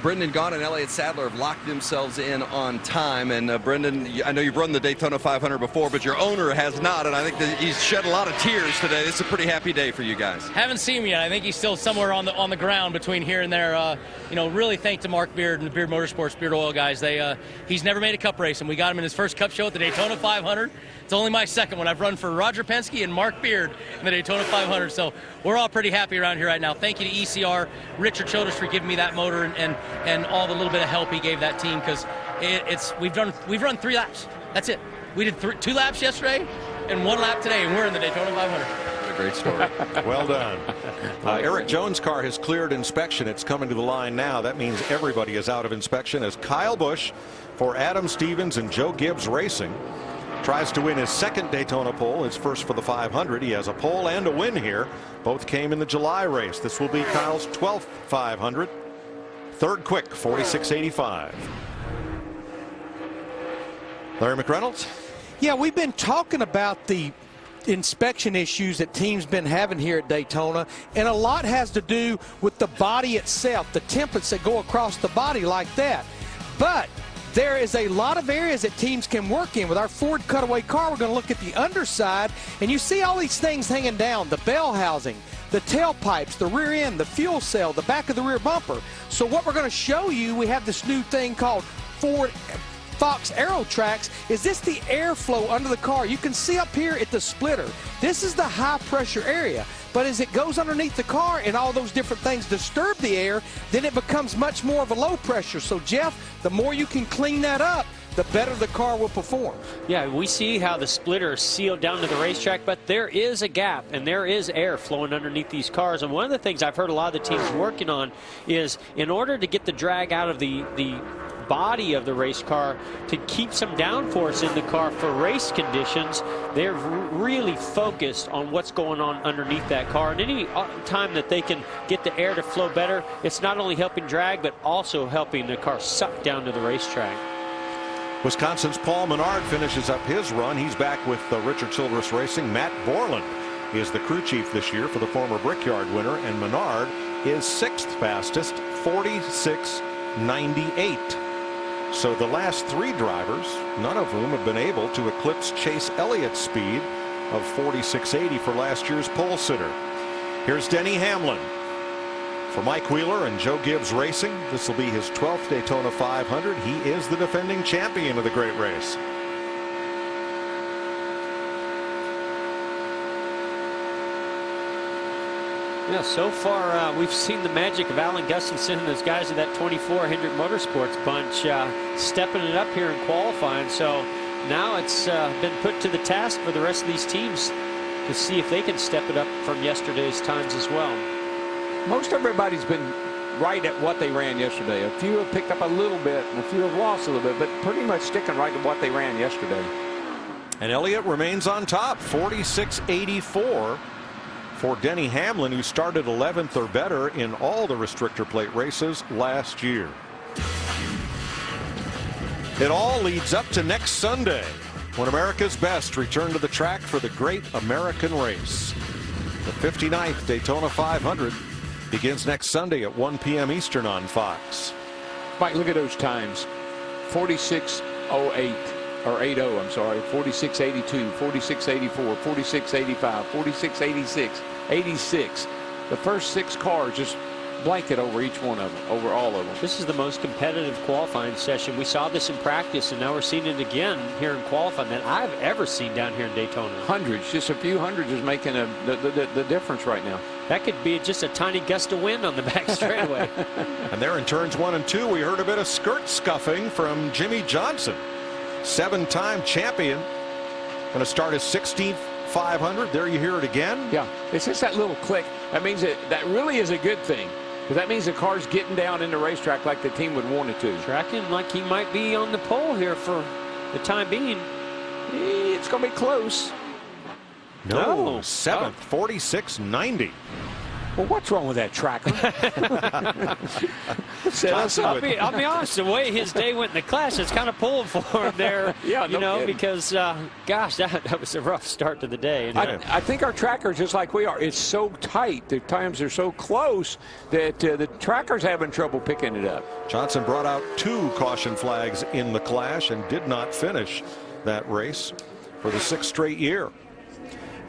Brendan Gaughan and Elliott Sadler have locked themselves in on time. And Brendan, I know you've run the Daytona 500 before, but your owner has not, and I think that he's shed a lot of tears today. This is a pretty happy day for you guys. Haven't seen him yet. I think he's still somewhere on the ground between here and there. Really thanks to Mark Beard and the Beard Motorsports, Beard Oil guys. He's never made a Cup race, and we got him in his first Cup show at the Daytona 500. It's only my second one. I've run for Roger Penske and Mark Beard in the Daytona 500, so we're all pretty happy around here right now. Thank you to ECR, Richard Childress for giving me that motor and all the little bit of help he gave that team, because we've run 3 laps. That's it. We did 2 laps yesterday and 1 lap today, and we're in the Daytona 500. What a great story. Well done. Eric Jones' car has cleared inspection. It's coming to the line now. That means everybody is out of inspection as Kyle Busch for Adam Stevens and Joe Gibbs Racing tries to win his second Daytona pole, his first for the 500. He has a pole and a win here. Both came in the July race. This will be Kyle's 12th 500. Third quick, 46.85. Larry McReynolds? Yeah, we've been talking about the inspection issues that teams been having here at Daytona, and a lot has to do with the body itself, the templates that go across the body like that. But there is a lot of areas that teams can work in. With our Ford Cutaway car, we're going to look at the underside, and you see all these things hanging down, the bell housing, the tailpipes, the rear end, the fuel cell, the back of the rear bumper. So what we're going to show you, we have this new thing called Ford Fox Aero Tracks. Is this the airflow under the car? You can see up here at the splitter. This is the high pressure area. But as it goes underneath the car and all those different things disturb the air, then it becomes much more of a low pressure. So, Jeff, the more you can clean that up, the better the car will perform. Yeah, we see how the splitter is sealed down to the racetrack, but there is a gap and there is air flowing underneath these cars. And one of the things I've heard a lot of the teams working on is, in order to get the drag out of the body of the race car, to keep some downforce in the car for race conditions, they're really focused on what's going on underneath that car. And any time that they can get the air to flow better, it's not only helping drag, but also helping the car suck down to the racetrack. Wisconsin's Paul Menard finishes up his run. He's back with Richard Childress Racing. Matt Borland is the crew chief this year for the former Brickyard winner, and Menard is 6th fastest, 46.98. So the last 3 drivers, none of whom have been able to eclipse Chase Elliott's speed of 46.80 for last year's pole sitter. Here's Denny Hamlin. For Mike Wheeler and Joe Gibbs Racing, this will be his 12th Daytona 500. He is the defending champion of the great race. Yeah, so far we've seen the magic of Alan Gustafson and those guys of that 24 Hendrick Motorsports bunch stepping it up here in qualifying. So now it's been put to the task for the rest of these teams to see if they can step it up from yesterday's times as well. Most everybody's been right at what they ran yesterday. A few have picked up a little bit, and a few have lost a little bit, but pretty much sticking right to what they ran yesterday. And Elliott remains on top, 46.84 for Denny Hamlin, who started 11th or better in all the restrictor plate races last year. It all leads up to next Sunday, when America's best return to the track for the Great American Race. The 59th Daytona 500 begins next Sunday at 1 p.m. Eastern on Fox. Mike, look at those times. 46.08 or 80, I'm sorry. 46.82, 46.84, 46.85, 46.86, 86. The first 6 cars just blanket over each one of them, over all of them. This is the most competitive qualifying session. We saw this in practice, and now we're seeing it again here in qualifying that I've ever seen down here in Daytona. Hundreds, just a few hundreds is making the difference right now. That could be just a tiny gust of wind on the back straightaway. And there in turns 1 and 2, we heard a bit of skirt scuffing from Jimmy Johnson. 7-time champion. Going to start his 16th 500. There you hear it again. Yeah, it's just that little click. That means that really is a good thing, because that means the car's getting down in the racetrack like the team would want it to. Tracking like he might be on the pole here for the time being. It's going to be close. No, 7th, 46.90. Well, what's wrong with that tracker? I'll be honest, the way his day went in the class, it's kind of pulling for him there. Yeah, you know, kidding. because, gosh, that was a rough start to the day. I think our tracker is just like we are. It's so tight. The times are so close that the tracker's having trouble picking it up. Johnson brought out 2 caution flags in the clash and did not finish that race for the 6th straight year.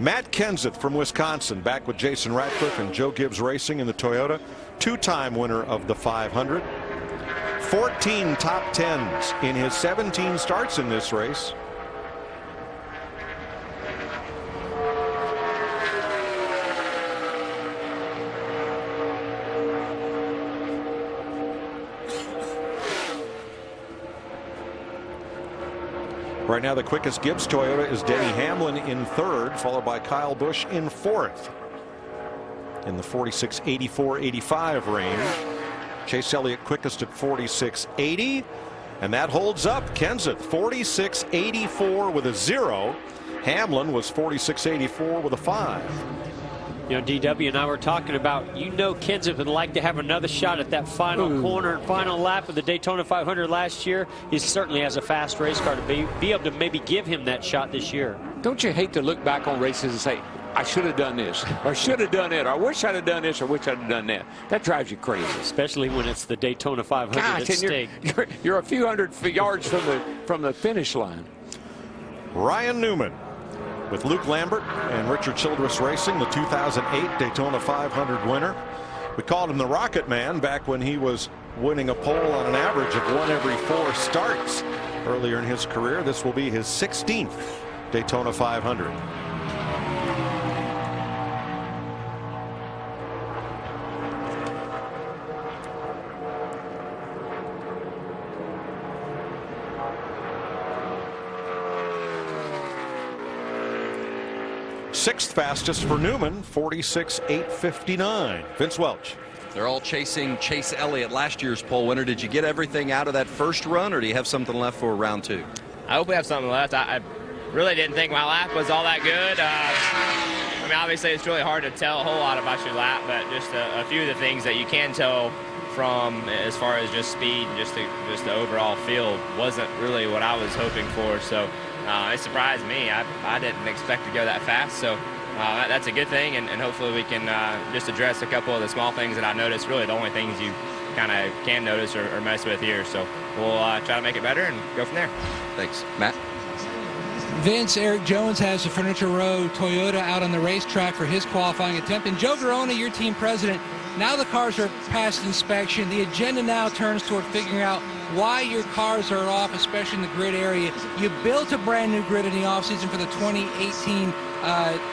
Matt Kenseth from Wisconsin back with Jason Ratcliffe and Joe Gibbs Racing in the Toyota. 2-time winner of the 500. 14 top 10s in his 17 starts in this race. Right now, the quickest Gibbs Toyota is Denny Hamlin in 3rd, followed by Kyle Busch in 4th. In the 46.84-85 range. Chase Elliott quickest at 46.80. And that holds up. Kenseth 46.84 with a 0. Hamlin was 46.84 with a 5. You know, DW and I were talking about, Kenseth would like to have another shot at that final corner and final lap of the Daytona 500 last year. He certainly has a fast race car to be able to maybe give him that shot this year. Don't you hate to look back on races and say, I should have done this, or should have done it, or I wish I'd have done this, or wish I'd have done that. That drives you crazy. Especially when it's the Daytona 500 at stake. You're a few hundred yards from the finish line. Ryan Newman with Luke Lambert and Richard Childress Racing, the 2008 Daytona 500 winner. We called him the Rocket Man back when he was winning a pole on an average of 1 every 4 starts earlier in his career. This will be his 16th Daytona 500. Sixth fastest for Newman, 46.859. Vince Welch. They're all chasing Chase Elliott, last year's pole winner. Did you get everything out of that first run, or do you have something left for round 2? I hope we have something left. I really didn't think my lap was all that good. I mean, obviously it's really hard to tell a whole lot about your lap, but just a few of the things that you can tell from as far as just speed, just the overall field wasn't really what I was hoping for. So it surprised me. I didn't expect to go that fast. So that's a good thing, and hopefully we can just address a couple of the small things that I noticed. Really the only things you kind of can notice or mess with here. So we'll try to make it better and go from there. Thanks. Matt? Vince, Eric Jones has the Furniture Row Toyota out on the racetrack for his qualifying attempt. And Joe Garona, your team president, now the cars are past inspection. The agenda now turns toward figuring out why your cars are off, especially in the grid area. You built a brand new grid in the offseason for the 2018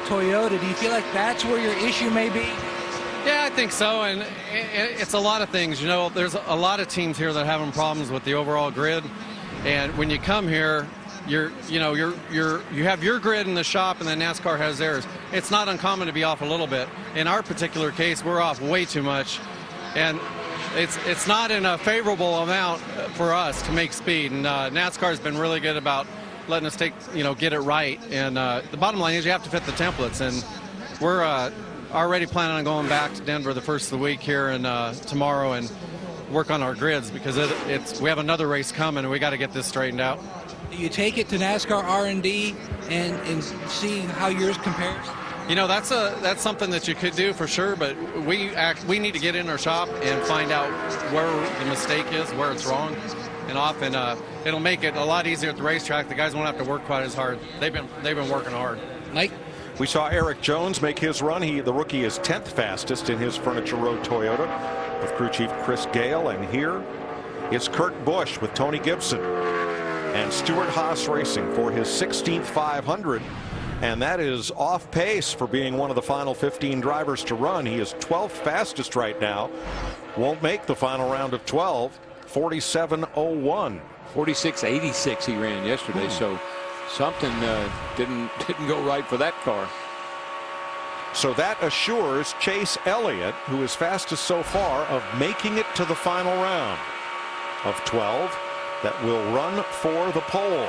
Toyota. Do you feel like that's where your issue may be? Yeah, I think so, and it's a lot of things. You know, there's a lot of teams here that are having problems with the overall grid, and when you come here, you have your grid in the shop, and then NASCAR has theirs. It's not uncommon to be off a little bit. In our particular case, we're off way too much, and it's not in a favorable amount for us to make speed. And NASCAR's been really good about letting us get it right. And the bottom line is you have to fit the templates, and we're already planning on going back to Denver the first of the week here and tomorrow and work on our grids, because we have another race coming and we got to get this straightened out. Do you take it to NASCAR R&D and see how yours compares? You know, that's something that you could do for sure, but we need to get in our shop and find out where the mistake is, where it's wrong and off, and it'll make it a lot easier at the racetrack. The guys won't have to work quite as hard. They've been working hard. Mike? We saw Eric Jones make his run. The rookie is 10th fastest in his Furniture Row Toyota with crew chief Chris Gale. And here is Kurt Busch with Tony Gibson and Stuart Haas Racing for his 16th 500. And that is off pace for being one of the final 15 drivers to run. He is 12th fastest right now. Won't make the final round of 12. 47.01. 46.86 he ran yesterday. So something didn't go right for that car. So that assures Chase Elliott, who is fastest so far, of making it to the final round of 12 that will run for the pole.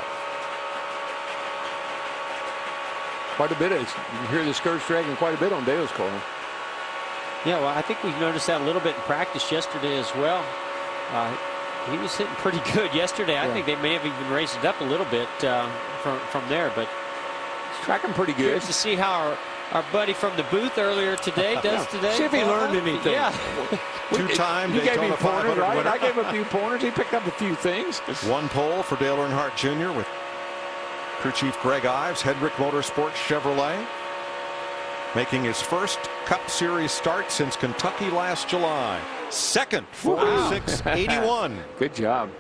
Quite a bit. You hear the skirts dragging quite a bit on Dale's car. Yeah, well, I think we've noticed that a little bit in practice yesterday as well. He was hitting pretty good yesterday. I think they may have even raised it up a little bit from there, but he's tracking pretty good. Curious to see how our buddy from the booth earlier today does today. See if he learned anything. Yeah. Two-time You gave Daytona him pointers, 500 right? winner. I gave him a few pointers. He picked up a few things. One pole for Dale Earnhardt Jr. with crew chief Greg Ives, Hendrick Motorsports Chevrolet, making his first Cup Series start since Kentucky last July. Second, 46.81. Good job.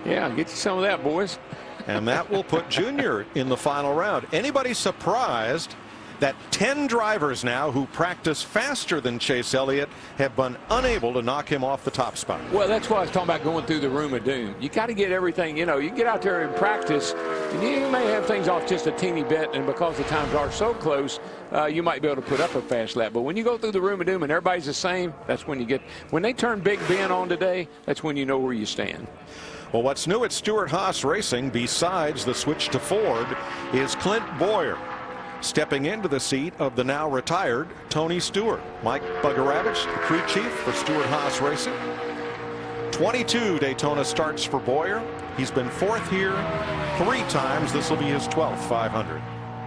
Yeah, get you some of that, boys. And that will put Junior in the final round. Anybody surprised that 10 drivers now who practice faster than Chase Elliott have been unable to knock him off the top spot? Well, that's why I was talking about going through the room of doom. You got to get everything, you can get out there and practice, and you may have things off just a teeny bit, and because the times are so close, you might be able to put up a fast lap. But when you go through the room of doom and everybody's the same, that's when when they turn Big Ben on today, that's when you know where you stand. Well, what's new at Stewart-Haas Racing, besides the switch to Ford, is Clint Boyer stepping into the seat of the now retired Tony Stewart. Mike Bugaravich, the crew chief for Stewart-Haas Racing. 22 Daytona starts for Boyer. He's been fourth here 3 times. This will be his 12th 500.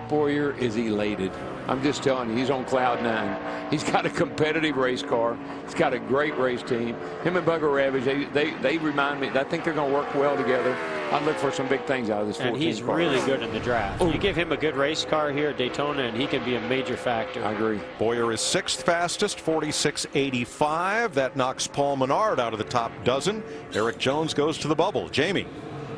Boyer is elated. I'm just telling you, he's on cloud 9. He's got a competitive race car. He's got a great race team. Him and Bugger Ravage, they remind me. I think they're going to work well together. I look for some big things out of this 14 And he's car. really good in the draft. Ooh. You give him a good race car here at Daytona, and he can be a major factor. I agree. Boyer is 6th fastest, 46.85. That knocks Paul Menard out of the top dozen. Eric Jones goes to the bubble. Jamie.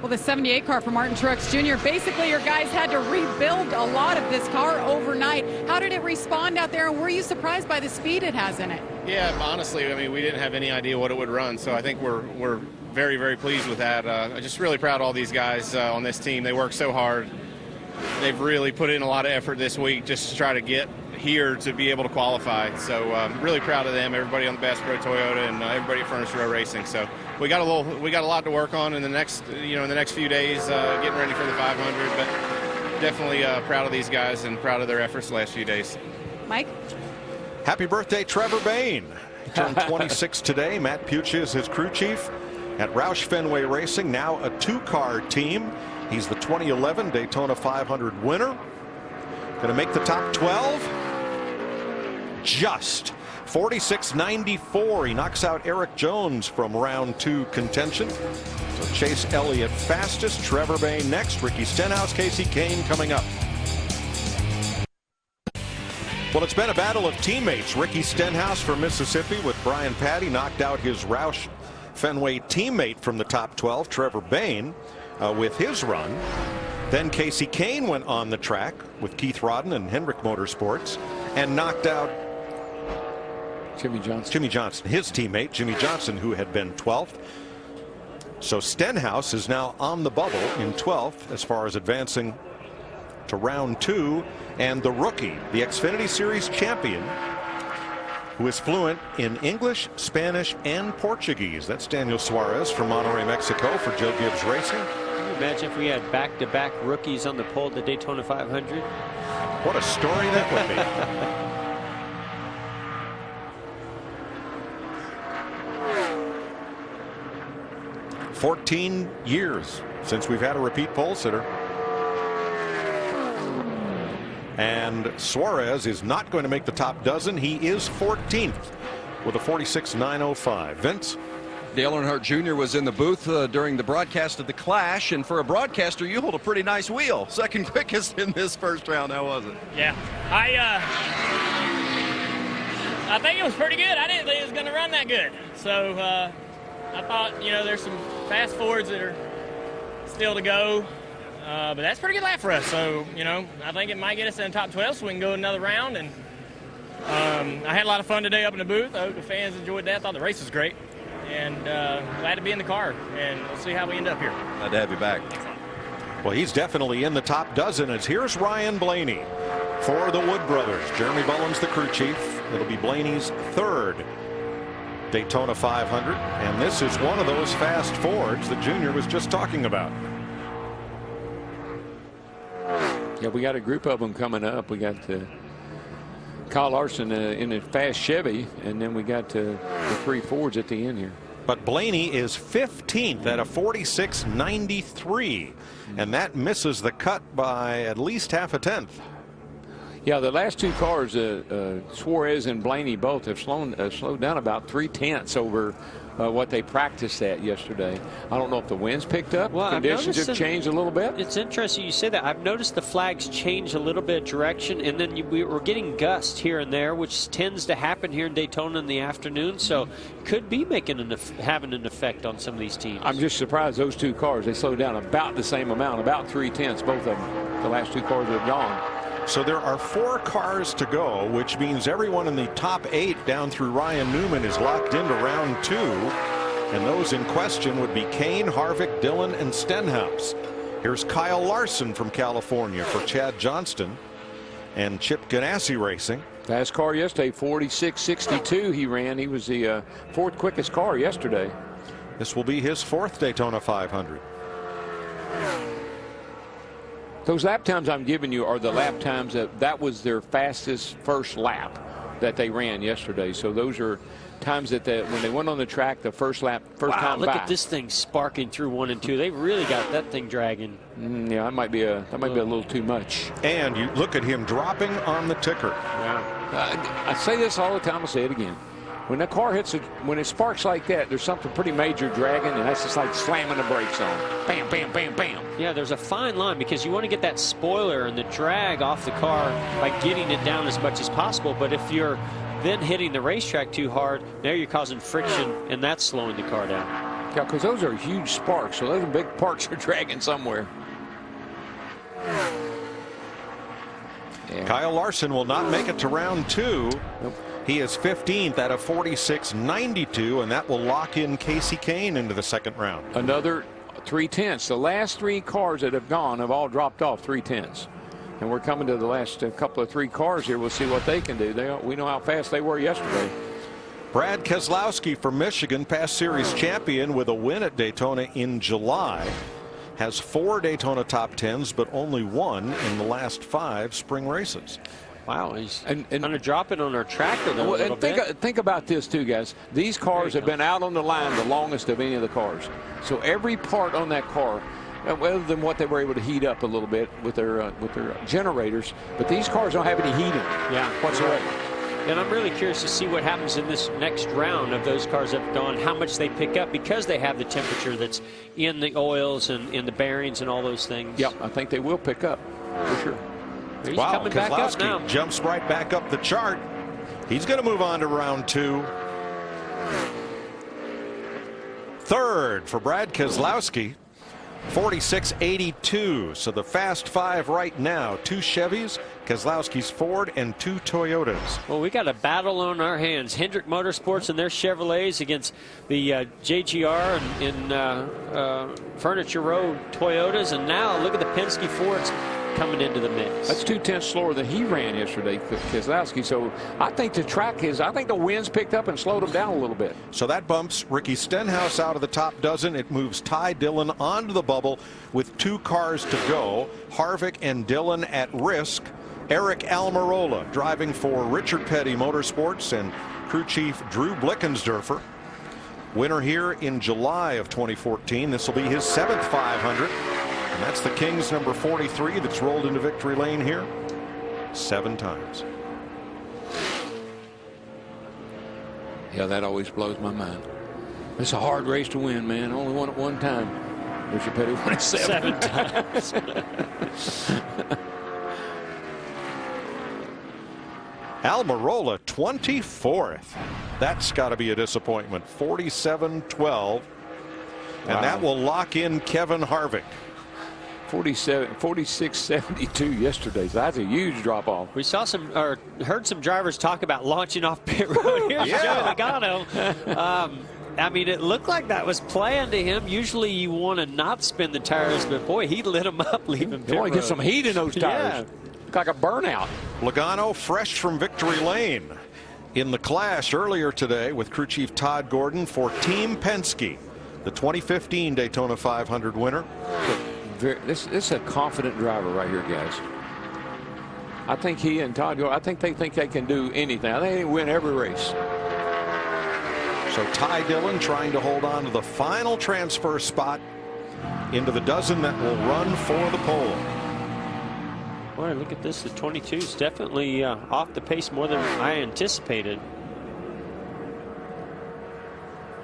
Well, the 78 car for Martin Truex Jr., basically your guys had to rebuild a lot of this car overnight. How did it respond out there, and were you surprised by the speed it has in it? Yeah, honestly, I mean, we didn't have any idea what it would run, so I think we're very, very pleased with that. I'm just really proud of all these guys on this team. They work so hard. They've really put in a lot of effort this week just to try to get here to be able to qualify. So I'm really proud of them, everybody on the Bass Pro Toyota and everybody at Furniture Row Racing. So we got a lot to work on in the next few days, getting ready for the 500. But definitely proud of these guys and proud of their efforts the last few days. Mike? Happy birthday, Trevor Bayne. He turned 26 today. Matt Puccia is his crew chief at Roush Fenway Racing, now a 2-car team. He's the 2011 Daytona 500 winner. Going to make the top 12. Just 46.94. He knocks out Eric Jones from round 2 contention. So Chase Elliott fastest, Trevor Bayne next, Ricky Stenhouse, Casey Kane coming up. Well, it's been a battle of teammates. Ricky Stenhouse from Mississippi with Brian Patty knocked out his Roush Fenway teammate from the top 12, Trevor Bayne, with his run. Then Casey Kane went on the track with Keith Rodden and Hendrick Motorsports and knocked out Jimmy Johnson, his teammate, Jimmy Johnson, who had been 12th. So Stenhouse is now on the bubble in 12th as far as advancing to round 2. And the rookie, the Xfinity Series champion, who is fluent in English, Spanish, and Portuguese. That's Daniel Suarez from Monterrey, Mexico for Joe Gibbs Racing. Can you imagine if we had back-to-back rookies on the pole at the Daytona 500? What a story that would be. 14 years since we've had a repeat pole sitter. And Suarez is not going to make the top dozen. He is 14th with a 46.905. Vince? Dale Earnhardt Jr. was in the booth during the broadcast of the Clash, and for a broadcaster, you hold a pretty nice wheel. Second quickest in this first round. How was it? Yeah, I think it was pretty good. I didn't think it was going to run that good. So I thought, there's some fast forwards that are still to go. But that's a pretty good lap for us. So, I think it might get us in the top 12 so we can go another round. And I had a lot of fun today up in the booth. I hope the fans enjoyed that. I thought the race was great. And glad to be in the car. And we'll see how we end up here. Glad to have you back. Well, he's definitely in the top dozen as here's Ryan Blaney for the Wood Brothers. Jeremy Bullen's the crew chief. It'll be Blaney's 3rd Daytona 500. And this is one of those fast Fords that Junior was just talking about. Yeah, we got a group of them coming up. We got Kyle Larson in a fast Chevy, and then we got the 3 Fords at the end here. But Blaney is 15th at a 46.93, and that misses the cut by at least half a tenth. Yeah, the last 2 cars, Suarez and Blaney both have slowed down about 3/10 over what they practiced at yesterday. I don't know if the winds picked up. Well, conditions have changed a little bit. It's interesting you say that. I've noticed the flags change a little bit of direction, and then we're getting gusts here and there, which tends to happen here in Daytona in the afternoon. So could be having an effect on some of these teams. I'm just surprised those 2 cars, they slowed down about the same amount, about 3/10, both of them. The last 2 cars have gone. So there are 4 cars to go, which means everyone in the top 8 down through Ryan Newman is locked into round 2. And those in question would be Kane, Harvick, Dillon, and Stenhouse. Here's Kyle Larson from California for Chad Johnston and Chip Ganassi Racing. Fast car yesterday, 46.62 he ran. He was the 4th quickest car yesterday. This will be his 4th Daytona 500. Those lap times I'm giving you are the lap times that was their fastest first lap that they ran yesterday. So those are times that when they went on the track, the first lap, time look back. at this thing sparking through 1 and 2. They really got that thing dragging. Yeah, that might be a little too much. And you look at him dropping on the ticker. Yeah. I say this all the time. I'll say it again. When the car hits, when it sparks like that, there's something pretty major dragging, and that's just like slamming the brakes on. Bam, bam, bam, bam. Yeah, there's a fine line because you want to get that spoiler and the drag off the car by getting it down as much as possible. But if you're then hitting the racetrack too hard, now you're causing friction, and that's slowing the car down. Yeah, because those are huge sparks, so those big sparks are dragging somewhere. Yeah. Kyle Larson will not make it to round 2. Nope. He is 15th at a 46.92, and that will lock in Casey Kane into the second round. Another 3/10. The last 3 cars that have gone have all dropped off 3/10. And we're coming to the last couple of 3 cars here. We'll see what they can do. We know how fast they were yesterday. Brad Keselowski from Michigan, past series champion with a win at Daytona in July. Has 4 Daytona top 10s, but only 1 in the last 5 spring races. Wow, he's kind of dropping on our tractor though, a little bit. Think about this too, guys. These cars have been out on the line the longest of any of the cars. So every part on that car, other than what they were able to heat up a little bit with their generators, but these cars don't have any heating whatsoever. And I'm really curious to see what happens in this next round of those cars that have gone, how much they pick up because they have the temperature that's in the oils and in the bearings and all those things. Yep, I think they will pick up for sure. He's coming back up now. Keselowski jumps right back up the chart. He's going to move on to round 2. Third for Brad Keselowski, 46.82. So the fast 5 right now, 2 Chevys, Keselowski's Ford, and 2 Toyotas. Well, we got a battle on our hands. Hendrick Motorsports and their Chevrolets against the JGR and Furniture Road Toyotas. And now look at the Penske Fords coming into the mix. That's 2/10 slower than he ran yesterday, Keselowski. So I think the winds picked up and slowed him down a little bit. So that bumps Ricky Stenhouse out of the top dozen. It moves Ty Dillon onto the bubble with 2 cars to go. Harvick and Dillon at risk. Eric Almirola driving for Richard Petty Motorsports and crew chief Drew Blickensderfer. Winner here in July of 2014. This will be his 7th 500. And that's the Kings number 43 that's rolled into victory lane here 7 times. Yeah, that always blows my mind. It's a hard race to win, man. Only won it 1 time. Richard Petty won it 7 times. Almirola 24th. That's got to be a disappointment. 47-12. And that will lock in Kevin Harvick. 46.72 yesterday. So that's a huge drop off. We saw heard some drivers talk about launching off pit road. Here's Joey Logano. I mean, it looked like that was planned to him. Usually you want to not spin the tires, but boy, he lit them up leaving pit road. You want to get some heat in those tires. Look like a burnout. Logano fresh from victory lane in the clash earlier today with crew chief Todd Gordon for Team Penske, the 2015 Daytona 500 winner. This is a confident driver right here, guys. I think he and Todd, I think they can do anything. I think they can win every race. So Ty Dillon trying to hold on to the final transfer spot into the dozen that will run for the pole. Boy, look at this. The 22 is definitely off the pace more than I anticipated.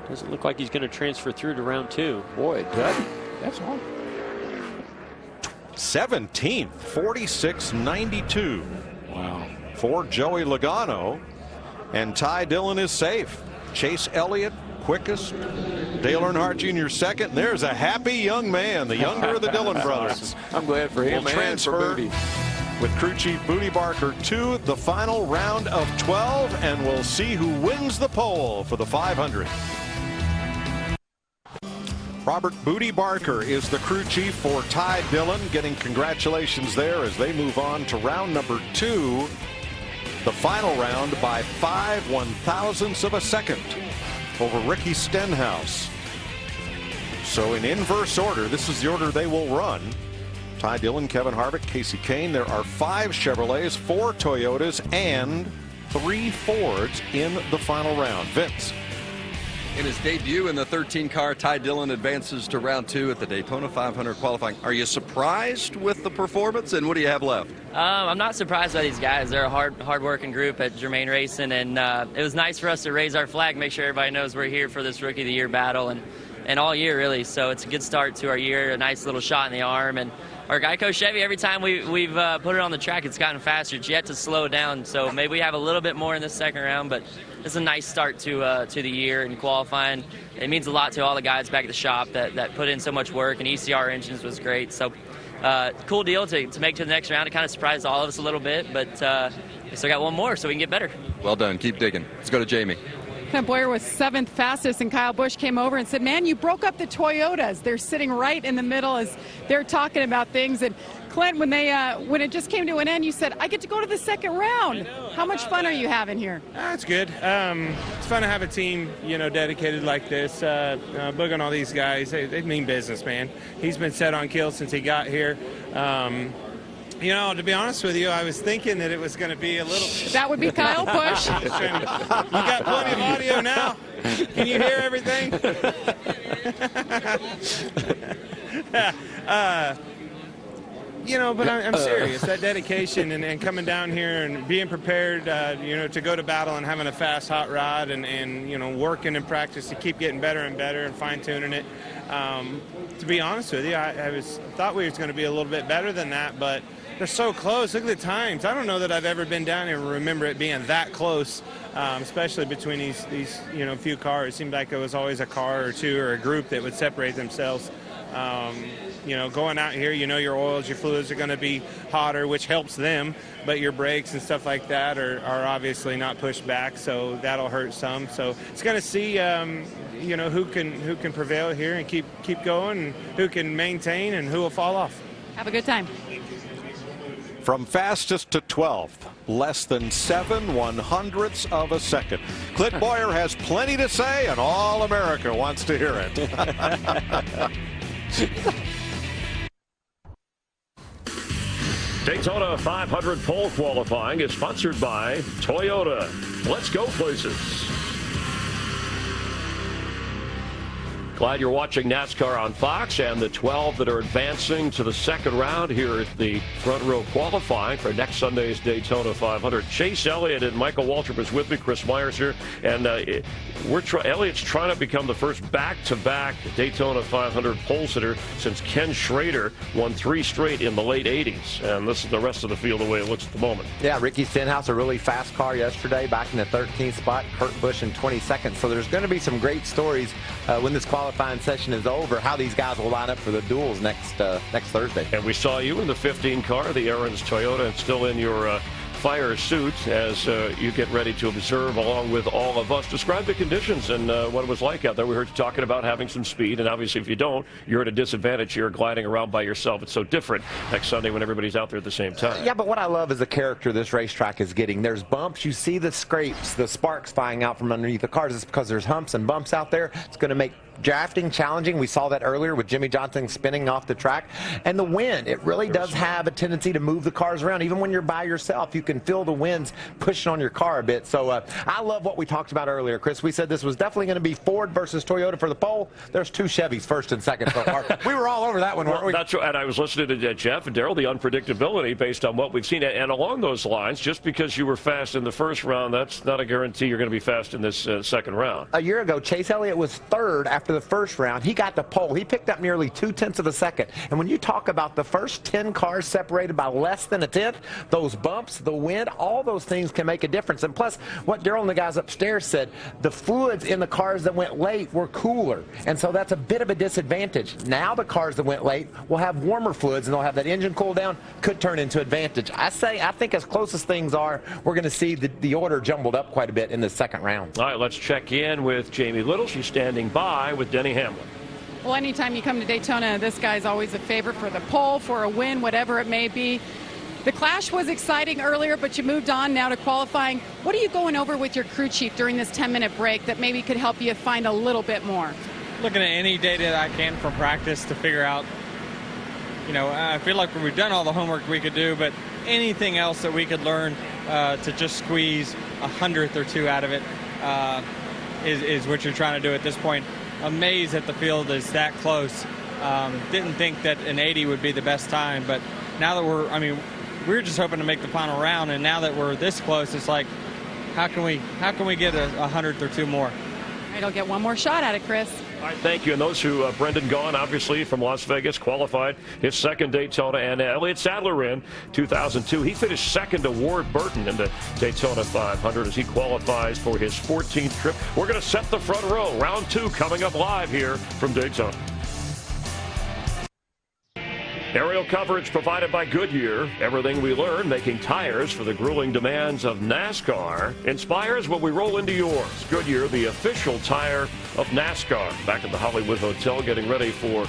Doesn't look like he's going to transfer through to round 2. Boy, it doesn't. That's all. 17th, 46.92. Wow. For Joey Logano. And Ty Dillon is safe. Chase Elliott quickest. Dale Earnhardt Jr. second. There's a happy young man, the younger of the Dillon brothers. I'm glad for him will and transfer for Booty. with crew chief Booty Barker to the final round of 12, and we'll see who wins the pole for the 500. Robert Booty Barker is the crew chief for Ty Dillon, getting congratulations there as they move on to round number 2. The final round by 5 1/1000ths of a second over Ricky Stenhouse. So in inverse order, this is the order they will run. Ty Dillon, Kevin Harvick, Casey Kane. There are 5 Chevrolets, 4 Toyotas, and 3 Fords in the final round. Vince. In his debut in the 13 car, Ty Dillon advances to round 2 at the Daytona 500 qualifying. Are you surprised with the performance, and what do you have left? I'm not surprised by these guys. They're a hard-working group at Germain Racing, and it was nice for us to raise our flag, make sure everybody knows we're here for this Rookie of the Year battle, and all year, really. So it's a good start to our year, a nice little shot in the arm. And our Geico Chevy, every time we've put it on the track, it's gotten faster. It's yet to slow down, so maybe we have a little bit more in this second round, but it's a nice start to the year in qualifying. It means a lot to all the guys back at the shop that put in so much work, and ECR Engines was great. So cool deal to make to the next round. It kind of surprised all of us a little bit, but we still got one more, so we can get better. Well done. Keep digging. Let's go to Jamie. Clint Boyer was 7th fastest, and Kyle Busch came over and said, man, you broke up the Toyotas. They're sitting right in the middle as they're talking about things. And Clint, when it just came to an end, you said, I get to go to the second round. How much fun are you having here? It's good. It's fun to have a team, dedicated like this. Boog and all these guys, they mean business, man. He's been set on kill since he got here. To be honest with you, I was thinking that it was going to be a little... That would be Kyle Busch. You got plenty of audio now. Can you hear everything? But I'm serious. That dedication and coming down here and being prepared, to go to battle and having a fast, hot rod and working in practice to keep getting better and better and fine-tuning it. To be honest with you, I thought we was going to be a little bit better than that, but they're so close. Look at the times. I don't know that I've ever been down here and remember it being that close, especially between these few cars. It seemed like there was always a car or two or a group that would separate themselves. Going out here, your oils, your fluids are going to be hotter, which helps them, but your brakes and stuff like that are obviously not pushed back, so that'll hurt some. So it's going to see, who can prevail here and keep going, and who can maintain and who will fall off. Have a good time. From fastest to 12th, less than 7 1/100ths of a second. Clint Boyer has plenty to say, and all America wants to hear it. Daytona 500 pole qualifying is sponsored by Toyota. Let's go places. Glad you're watching NASCAR on Fox, and the 12 that are advancing to the second round here at the front row qualifying for next Sunday's Daytona 500. Chase Elliott and Michael Waltrip is with me. Chris Myers here, and Elliott's trying to become the first back-to-back Daytona 500 pole sitter since Ken Schrader won 3 straight in the late 80s, and this is the rest of the field the way it looks at the moment. Yeah, Ricky Stenhouse, a really fast car yesterday, back in the 13th spot. Kurt Busch in 22nd. So there's going to be some great stories when this qualifying session is over, how these guys will line up for the duels next Thursday. And we saw you in the 15 car, the Aaron's Toyota, and still in your fire suit as you get ready to observe along with all of us. Describe the conditions and what it was like out there. We heard you talking about having some speed, and obviously if you don't, you're at a disadvantage here gliding around by yourself. It's so different next Sunday when everybody's out there at the same time. Yeah, but what I love is the character this racetrack is getting. There's bumps. You see the scrapes, the sparks flying out from underneath the cars. It's because there's humps and bumps out there. It's going to make drafting challenging. We saw that earlier with Jimmy Johnson spinning off the track. And the wind, it really does have a tendency to move the cars around. Even when you're by yourself, you can feel the winds pushing on your car a bit. So I love what we talked about earlier, Chris. We said this was definitely going to be Ford versus Toyota for the pole. There's 2 Chevys first and second so far. We were all over that one, weren't we? That's right. And I was listening to Jeff and Darrell, the unpredictability based on what we've seen. And along those lines, just because you were fast in the first round, that's not a guarantee you're going to be fast in this second round. A year ago, Chase Elliott was third after the first round. He got the pole. He picked up nearly 0.2 of a second. And when you talk about the first 10 cars separated by less than a tenth, those bumps, the wind, all those things can make a difference. And plus, what Darrell and the guys upstairs said, the fluids in the cars that went late were cooler. And so that's a bit of a disadvantage. Now the cars that went late will have warmer fluids, and they'll have that engine cool down, could turn into advantage. I think as close as things are, we're going to see the order jumbled up quite a bit in the second round. All right, let's check in with Jamie Little. She's standing by with Denny Hamlin. Well, anytime you come to Daytona, this guy's always a favorite for the pole, for a win, whatever it may be. The clash was exciting earlier, but you moved on now to qualifying. What are you going over with your crew chief during this 10-minute break that maybe could help you find a little bit more? Looking at any data that I can from practice to figure out, I feel like we've done all the homework we could do, but anything else that we could learn to just squeeze 100th or 2 out of it is what you're trying to do at this point. Amazed that the field is that close. Didn't think that an 80 would be the best time, but now that we were just hoping to make the final round, and now that we're this close, it's like, how can we get a 100th or 2 more? All right, I'll get one more shot at it, Chris. All right, thank you. And those who, Brendan Gaughan, obviously from Las Vegas, qualified his second Daytona, and Elliott Sadler in 2002. He finished second to Ward Burton in the Daytona 500 as he qualifies for his 14th trip. We're going to set the front row. Round 2 coming up live here from Daytona. Aerial coverage provided by Goodyear. Everything we learn making tires for the grueling demands of NASCAR inspires what we roll into yours. Goodyear, the official tire of NASCAR. Back at the Hollywood Hotel getting ready for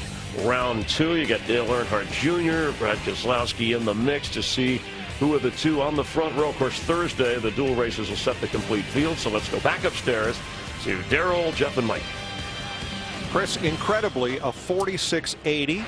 round 2. You got Dale Earnhardt Jr., Brad Keselowski in the mix to see who are the 2 on the front row. Of course, Thursday, the dual races will set the complete field. So let's go back upstairs to Darrell, Jeff, and Mike. Chris, incredibly, a 46.80.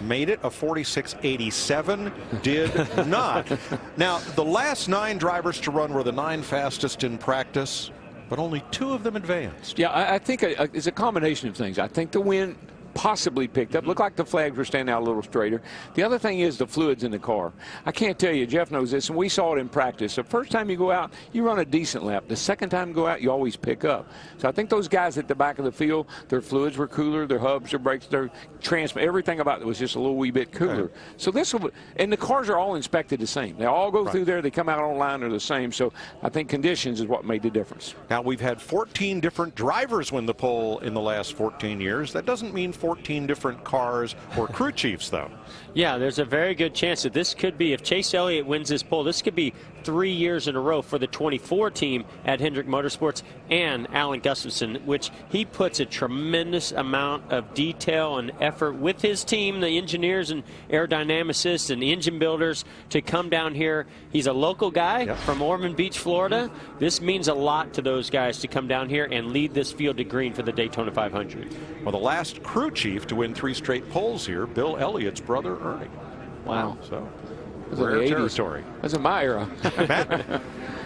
Made it. A 46.87 did not. Now, the last 9 drivers to run were the 9 fastest in practice, but only 2 of them advanced. Yeah, I think it's a combination of things. I think the wind possibly picked up. Looked like the flags were standing out a little straighter. The other thing is the fluids in the car. I can't tell you, Jeff knows this, and we saw it in practice. The first time you go out, you run a decent lap. The second time you go out, you always pick up. So I think those guys at the back of the field, their fluids were cooler, their hubs, their brakes, their everything about it was just a little wee bit cooler. Okay. So this will, and the cars are all inspected the same. They all go through there. They come out online. They're the same. So I think conditions is what made the difference. Now, we've had 14 different drivers win the pole in the last 14 years. That doesn't mean 14 different cars or crew chiefs, though. Yeah, there's a very good chance that this could be, if Chase Elliott wins this pole, this could be 3 years in a row for the 24 team at Hendrick Motorsports and Alan Gustafson, which he puts a tremendous amount of detail and effort with his team, the engineers and aerodynamicists and engine builders, to come down here. He's a local guy from Ormond Beach, Florida. This means a lot to those guys to come down here and lead this field to green for the Daytona 500. Well, the last crew chief to win 3 straight poles here, Bill Elliott's brother, Ernie. Wow. So, rare territory. That's in my era.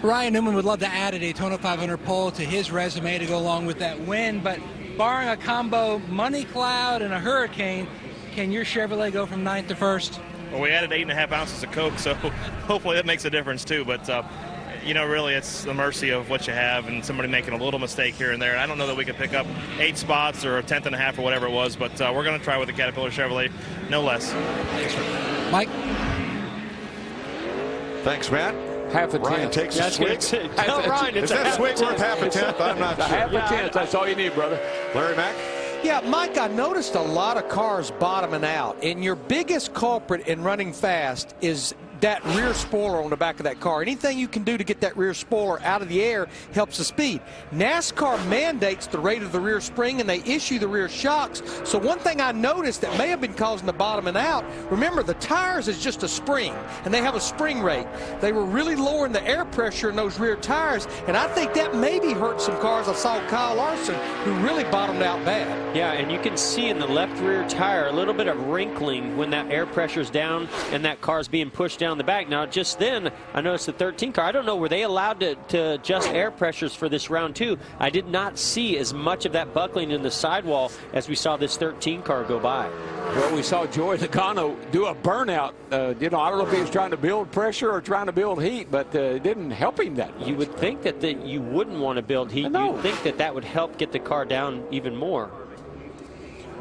Ryan Newman would love to add a Daytona 500 pole to his resume to go along with that win, but barring a combo money cloud and a hurricane, can your Chevrolet go from 9th to 1st? Well, we added 8.5 ounces of Coke, so hopefully that makes a difference too. But really, it's the mercy of what you have and somebody making a little mistake here and there. And I don't know that we could pick up 8 spots or a 10th and a half or whatever it was, but we're going to try with the Caterpillar Chevrolet, no less. Thanks, Mike. Thanks, Matt. Half a Ryan tenth. takes a swig. Ryan, Is that swig worth half a tenth? I'm not sure. Half a tenth. That's all you need, brother. Larry Mack? Yeah, Mike, I noticed a lot of cars bottoming out, and your biggest culprit in running fast is that rear spoiler on the back of that car. Anything you can do to get that rear spoiler out of the air helps the speed. NASCAR mandates the rate of the rear spring, and they issue the rear shocks. So one thing I noticed that may have been causing the bottoming out, remember the tires is just a spring, and they have a spring rate. They were really lowering the air pressure in those rear tires, and I think that maybe hurt some cars. I saw Kyle Larson, who really bottomed out bad. Yeah, and you can see in the left rear tire a little bit of wrinkling when that air pressure's down and that car's being pushed down the back. Now, just then, I noticed the 13 car. I don't know, were they allowed to adjust air pressures for this round two? I did not see as much of that buckling in the sidewall as we saw this 13 car go by. Well, we saw Joey Logano do a burnout. I don't know if he was trying to build pressure or trying to build heat, but it didn't help him that much. You would think that you wouldn't want to build heat. You'd think that that would help get the car down even more.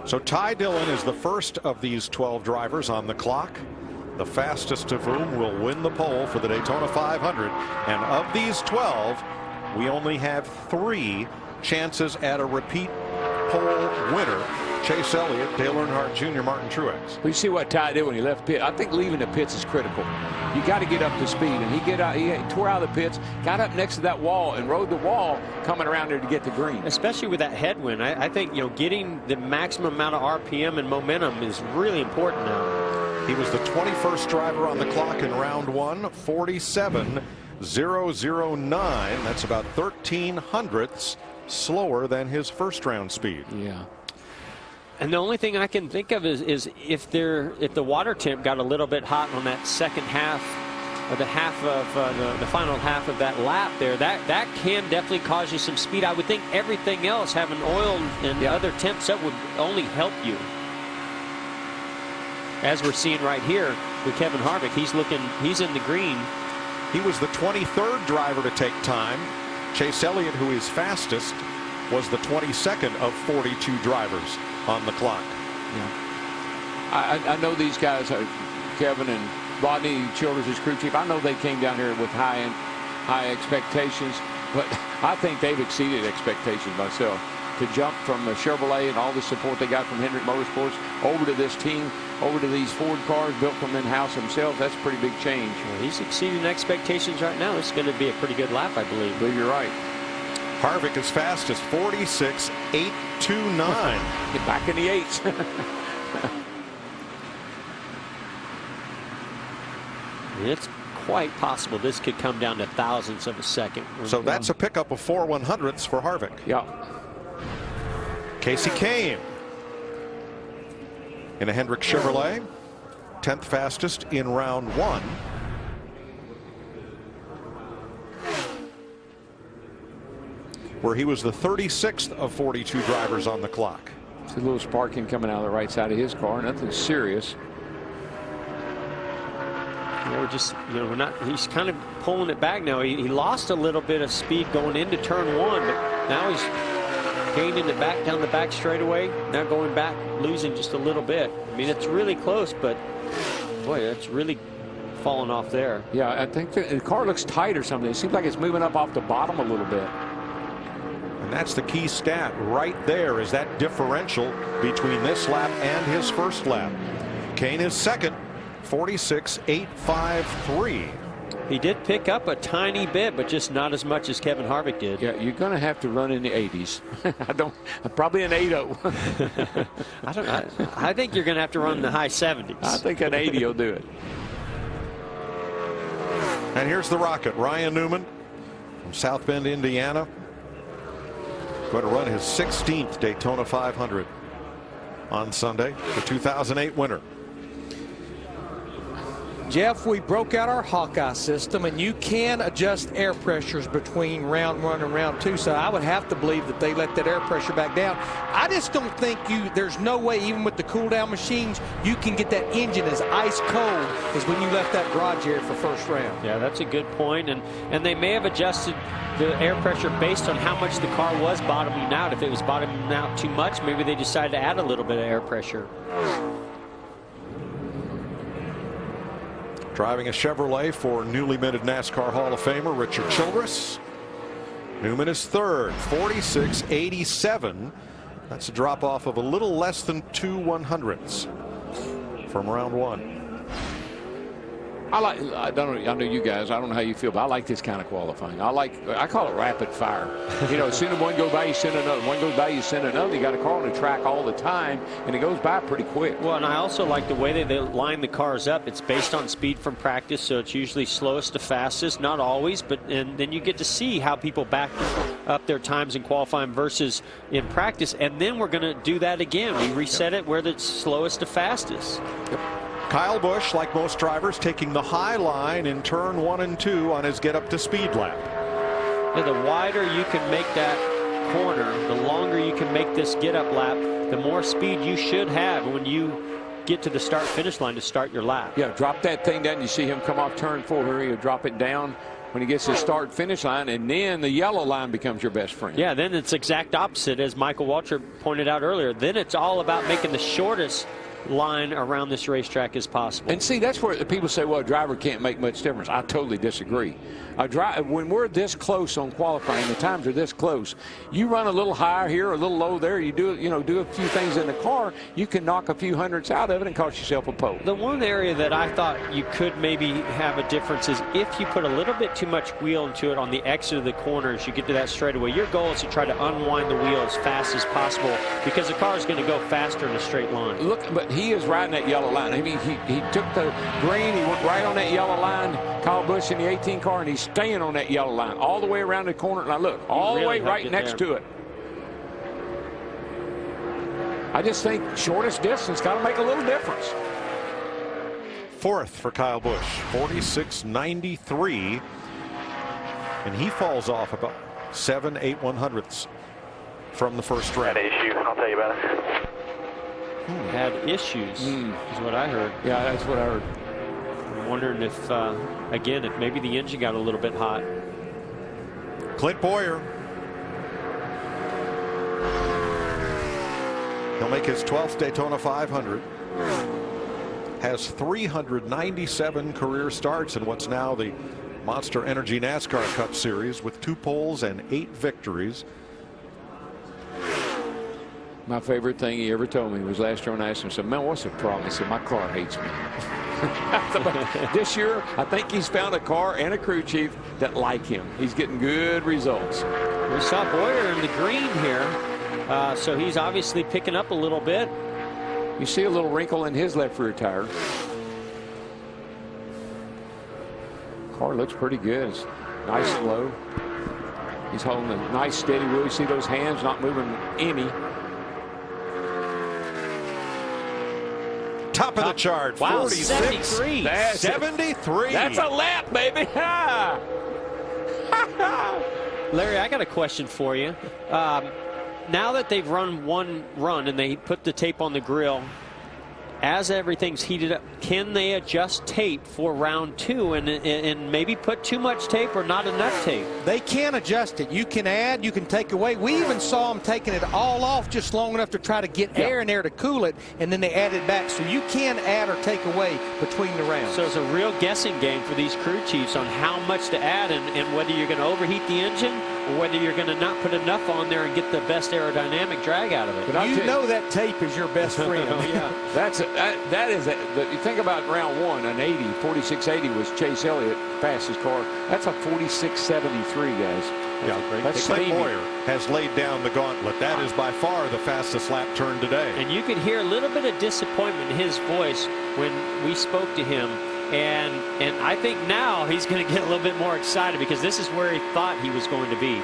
So Ty Dillon is the first of these 12 drivers on the clock, the fastest of whom will win the pole for the Daytona 500. And of these 12, we only have 3 chances at a repeat pole winner. Chase Elliott, Dale Earnhardt Jr., Martin Truex. We see what Ty did when he left pit. I think leaving the pits is critical. You got to get up to speed, and he tore out of the pits, got up next to that wall, and rode the wall coming around there to get the green. Especially with that headwind, I think getting the maximum amount of RPM and momentum is really important now. He was the 21st driver on the clock in round 1, 47.009. That's about 13 hundredths slower than his first round speed. Yeah. And the only thing I can think of is if the water temp got a little bit hot on that second half, or the final half of that lap there, that can definitely cause you some speed. I would think everything else, having oil and other temps up, would only help you. As we're seeing right here with Kevin Harvick, he's in the green. He was the 23rd driver to take time. Chase Elliott, who is fastest, was the 22nd of 42 drivers on the clock. Yeah. I know these guys, Kevin and Rodney Childers, his crew chief, I know they came down here with high expectations, but I think they've exceeded expectations myself. To jump from a Chevrolet and all the support they got from Hendrick Motorsports over to this team, over to these Ford cars built from in-house themselves, that's a pretty big change. Well, he's exceeding expectations right now. It's going to be a pretty good lap, I believe. I believe you're right. Harvick is fastest, 46.829. Get back in the 8s. It's quite possible this could come down to thousandths of a second. So that's a pickup of 4 100ths for Harvick. Yeah. Casey Kane in a Hendrick Chevrolet, 10th fastest in round 1. Where he was the 36th of 42 drivers on the clock. It's a little sparking coming out of the right side of his car. Nothing serious. We're not. He's kind of pulling it back now. He lost a little bit of speed going into turn 1, but now he's gaining it back down the back straightaway. Now going back, losing just a little bit. I mean, it's really close, but boy, it's really falling off there. Yeah, I think the car looks tight or something. It seems like it's moving up off the bottom a little bit. And that's the key stat right there, is that differential between this lap and his first lap. Kane is second, 46.853. He did pick up a tiny bit, but just not as much as Kevin Harvick did. Yeah, you're going to have to run in the 80s. Probably an 80. I think you're going to have to run in the high 70s. I think an 80 will do it. And here's the Rocket, Ryan Newman from South Bend, Indiana. Going to run his 16th Daytona 500 on Sunday, the 2008 winner. Jeff, we broke out our Hawkeye system, and you can adjust air pressures between round 1 and round 2, so I would have to believe that they let that air pressure back down. I just don't think there's no way, even with the cool down machines, you can get that engine as ice cold as when you left that garage area for first round. Yeah, that's a good point, and they may have adjusted the air pressure based on how much the car was bottoming out. If it was bottoming out too much, maybe they decided to add a little bit of air pressure. Driving a Chevrolet for newly minted NASCAR Hall of Famer Richard Childress. Newman is third, 46.87. That's a drop off of a little less than 2 100ths from round 1. I know you guys. I don't know how you feel, but I like this kind of qualifying. I call it rapid fire. As soon as one goes by, you send another. One goes by, you send another. You got a car on the track all the time, and it goes by pretty quick. Well, and I also like the way they line the cars up. It's based on speed from practice, so it's usually slowest to fastest. Not always, and then you get to see how people back up their times in qualifying versus in practice. And then we're going to do that again. We reset it where it's slowest to fastest. Yep. Kyle Busch, like most drivers, taking the high line in turn 1 and 2 on his get up to speed lap. Yeah, the wider you can make that corner, the longer you can make this get up lap, the more speed you should have when you get to the start finish line to start your lap. Yeah, drop that thing down. You see him come off turn 4 here. He'll drop it down when he gets his start finish line, and then the yellow line becomes your best friend. Yeah, then it's exact opposite, as Michael Waltrip pointed out earlier. Then it's all about making the shortest line around this racetrack as possible. And see, that's where people say, well, a driver can't make much difference. I totally disagree. When we're this close on qualifying, the times are this close, you run a little higher here, a little low there, you do a few things in the car, you can knock a few hundredths out of it and cost yourself a pole. The one area that I thought you could maybe have a difference is if you put a little bit too much wheel into it on the exit of the corner as you get to that straightaway. Your goal is to try to unwind the wheel as fast as possible because the car is going to go faster in a straight line. Look, but he is riding that yellow line. I mean, he took the green, he went right on that yellow line, Kyle Busch in the 18 car, and he's staying on that yellow line all the way around the corner. Now look, all the way right next to it. I just think shortest distance got to make a little difference. 4th for Kyle Busch, 46.93, and he falls off about 7/8 100ths from the first round. Had issue, I'll tell you about it. Had issues, is what I heard. Yeah, that's what I heard. I'm wondering if, again, if maybe the engine got a little bit hot. Clint Boyer. He'll make his 12th Daytona 500. Has 397 career starts in what's now the Monster Energy NASCAR Cup Series with 2 poles and 8 victories. My favorite thing he ever told me was last year when I asked him, I said, man, what's the problem? He said, my car hates me. This year, I think he's found a car and a crew chief that like him. He's getting good results. We saw Boyer in the green here, so he's obviously picking up a little bit. You see a little wrinkle in his left rear tire. Car looks pretty good. It's nice and low. He's holding a nice steady wheel. You see those hands not moving any. Top of the chart. Wow, 46. 73. 73. That's a lap, baby. Larry, I got a question for you. Now that they've run one run and they put the tape on the grill, as everything's heated up, can they adjust tape for round 2 and maybe put too much tape or not enough tape? They can adjust it. You can add, you can take away. We even saw them taking it all off just long enough to try to get air in there to cool it, and then they add it back. So you can add or take away between the rounds. So it's a real guessing game for these crew chiefs on how much to add and whether you're going to overheat the engine or whether you're going to not put enough on there and get the best aerodynamic drag out of it. But you know that tape is your best friend. That is you think about round 1, an 80, 46.80 was Chase Elliott, fastest car. That's a 46.73, guys. That's Clint Boyer has laid down the gauntlet. That is by far the fastest lap turn today. And you could hear a little bit of disappointment in his voice when we spoke to him. And I think now he's going to get a little bit more excited because this is where he thought he was going to be.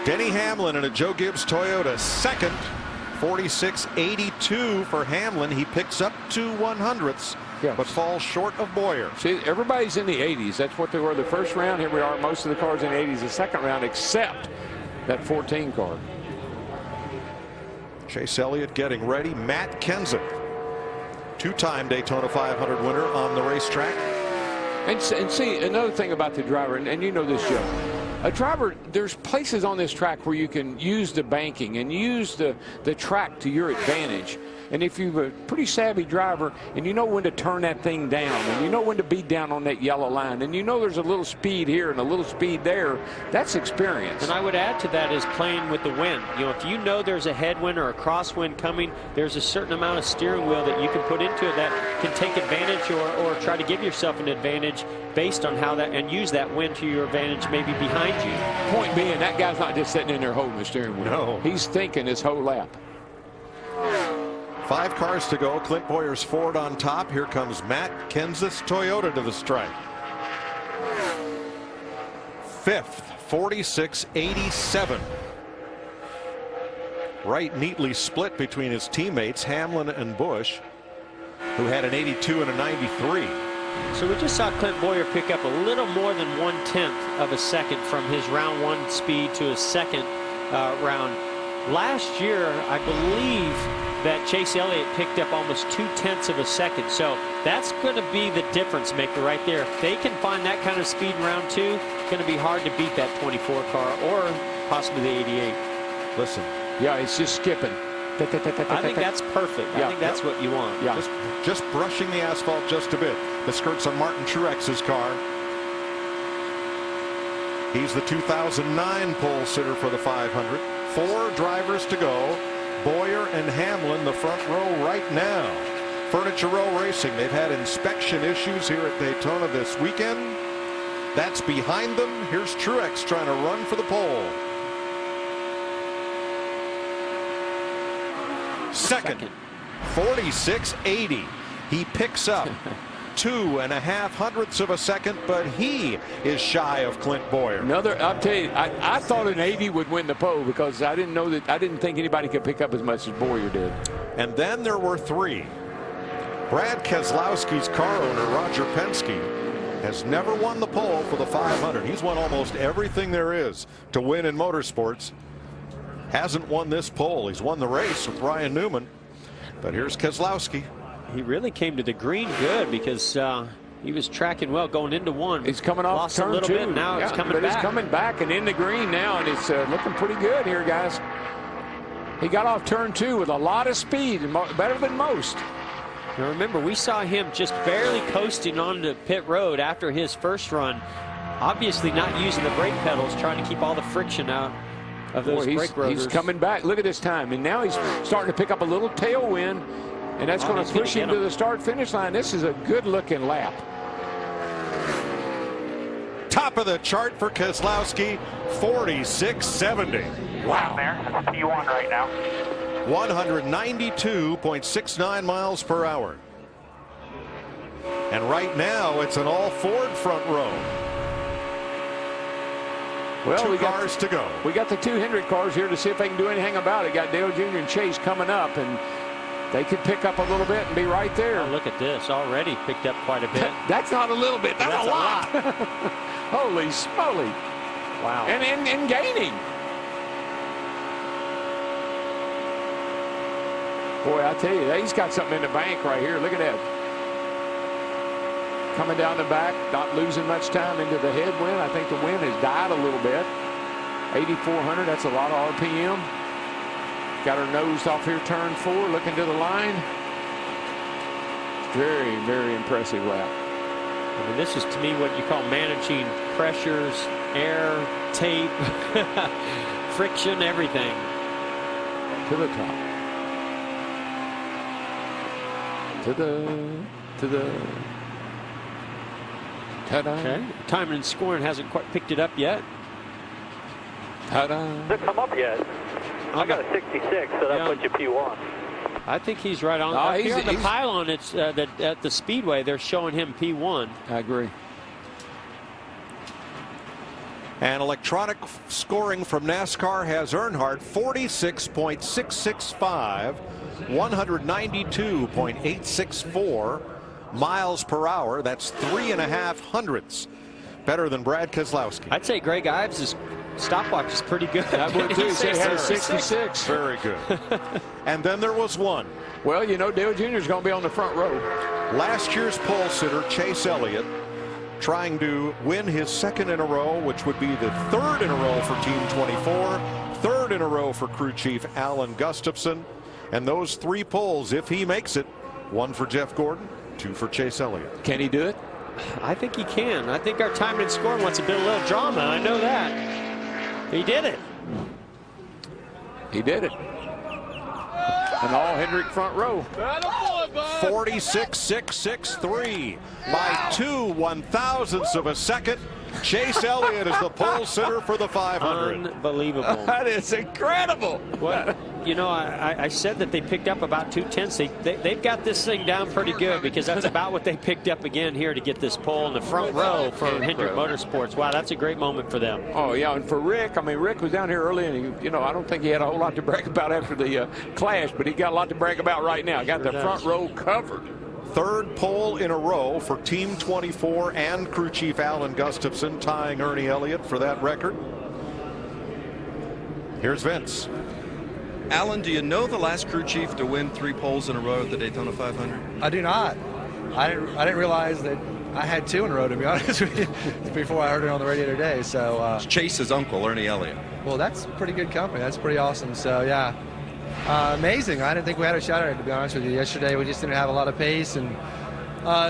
Denny Hamlin in a Joe Gibbs Toyota, second. 46.82 for Hamlin. He picks up 2 100ths, but falls short of Boyer. See, everybody's in the 80s. That's what they were the first round. Here we are. Most of the cars in the 80s the second round, except that 14 car. Chase Elliott getting ready. Matt Kenseth, 2-time Daytona 500 winner on the racetrack. And see, another thing about the driver, and you know this, Joe. A driver, there's places on this track where you can use the banking and use the track to your advantage. And if you're a pretty savvy driver and you know when to turn that thing down and you know when to be down on that yellow line and you know there's a little speed here and a little speed there, that's experience. And I would add to that is playing with the wind. You know, if you know there's a headwind or a crosswind coming, there's a certain amount of steering wheel that you can put into it that can take advantage or try to give yourself an advantage based on how that, and use that wind to your advantage maybe behind you. Point being, that guy's not just sitting in there holding the steering wheel. No. He's thinking his whole lap. 5 cars to go. Clint Boyer's Ford on top. Here comes Matt Kenseth's Toyota to the stripe. 5th, 46.87. Right neatly split between his teammates Hamlin and Busch, who had an 82 and a 93. So we just saw Clint Bowyer pick up a little more than 1/10 of a second from his round 1 speed to his second round. Last year, I believe that Chase Elliott picked up almost 2/10 of a second. So that's going to be the difference maker right there. If they can find that kind of speed in round 2, it's going to be hard to beat that 24 car or possibly the 88. Listen. Yeah, it's just skipping. I think that's perfect. I think that's what you want. Yeah. Just brushing the asphalt just a bit. The skirts on Martin Truex's car. He's the 2009 pole sitter for the 500. 4 drivers to go. Bowyer and Hamlin the front row right now. Furniture Row Racing, they've had inspection issues here at Daytona this weekend. That's behind them. Here's Truex trying to run for the pole. Second, 46.80. He picks up 2.5 hundredths of a second, but he is shy of Clint Bowyer. I'll tell you, I thought an 80 would win the pole because I didn't think anybody could pick up as much as Bowyer did. And then there were 3. Brad Keselowski's car owner, Roger Penske, has never won the pole for the 500. He's won almost everything there is to win in motorsports. Hasn't won this pole. He's won the race with Ryan Newman. But here's Keselowski. He really came to the green good because he was tracking well going into 1. He's coming off Lost turn a little 2. bit. Now it's coming back. But he's coming back and in the green now, and it's looking pretty good here, guys. He got off turn 2 with a lot of speed, better than most. Now remember, we saw him just barely coasting onto pit road after his first run. Obviously not using the brake pedals, trying to keep all the friction out of those brake rotors. He's coming back. Look at this time. And now he's starting to pick up a little tailwind, and that's going to push him to the start-finish line. This is a good-looking lap. Top of the chart for Keselowski, 46.70. Wow. There, P1 right now. 192.69 miles per hour. And right now, it's an all-Ford front row. Well, 2 cars to go. We got the 2 Hendrick cars here to see if they can do anything about it. Got Dale Jr. and Chase coming up, and they could pick up a little bit and be right there. Oh, look at this. Already picked up quite a bit. That's not a little bit. That's a lot. Holy smoly. Wow. And gaining. Boy, I tell you, he's got something in the bank right here. Look at that. Coming down the back, not losing much time into the headwind. I think the wind has died a little bit. 8,400, that's a lot of RPM. Got her nose off here, turn 4, looking to the line. Very, very impressive lap. I mean, this is to me what you call managing pressures, air, tape, friction, everything. To the top. To the. Ta-da. Okay. Timing and scoring hasn't quite picked it up yet. Ta-da. Hasn't come up yet. I got a 66, so that puts you P1. I think he's right on. Here on the pylon, it's at the speedway. They're showing him P1. I agree. And electronic scoring from NASCAR has Earnhardt 46.665, 192.864 miles per hour. That's 3.5 hundredths better than Brad Keselowski. I'd say Greg Ives' stopwatch is pretty good. I would too. He had a 66. Very good. And then there was one. Well, you know, Dale Jr. is going to be on the front row. Last year's pole sitter, Chase Elliott, trying to win his 2nd in a row, which would be the 3rd in a row for Team 24, 3rd in a row for crew chief Alan Gustafson. And those 3 poles, if he makes it, 1 for Jeff Gordon, 2 for Chase Elliott. Can he do it? I think he can. I think our timing and scoring wants to build a little drama. I know that. He did it. He did it. An all Hendrick front row. 46.663 by 2 1/1000ths of a second. Chase Elliott is the pole sitter for the 500. Unbelievable. That is incredible. What? You know, I said that they picked up about 2/10. They've got this thing down pretty good, because that's about what they picked up again here to get this pole in the front row for Hendrick Motorsports. Wow, that's a great moment for them. Oh, yeah, and for Rick, I mean, Rick was down here early, and he, you know, I don't think he had a whole lot to brag about after the clash, but he got a lot to brag about right now. Got the front row covered. 3rd pole in a row for Team 24 and crew chief Alan Gustafson, tying Ernie Elliott for that record. Here's Vince. Alan, do you know the last crew chief to win 3 poles in a row at the Daytona 500? I do not. I didn't realize that I had 2 in a row, to be honest with you, before I heard it on the radio today. So it's Chase's uncle, Ernie Elliott. Well, that's pretty good company. That's pretty awesome. So yeah, amazing. I didn't think we had a shot at it, to be honest with you. Yesterday we just didn't have a lot of pace and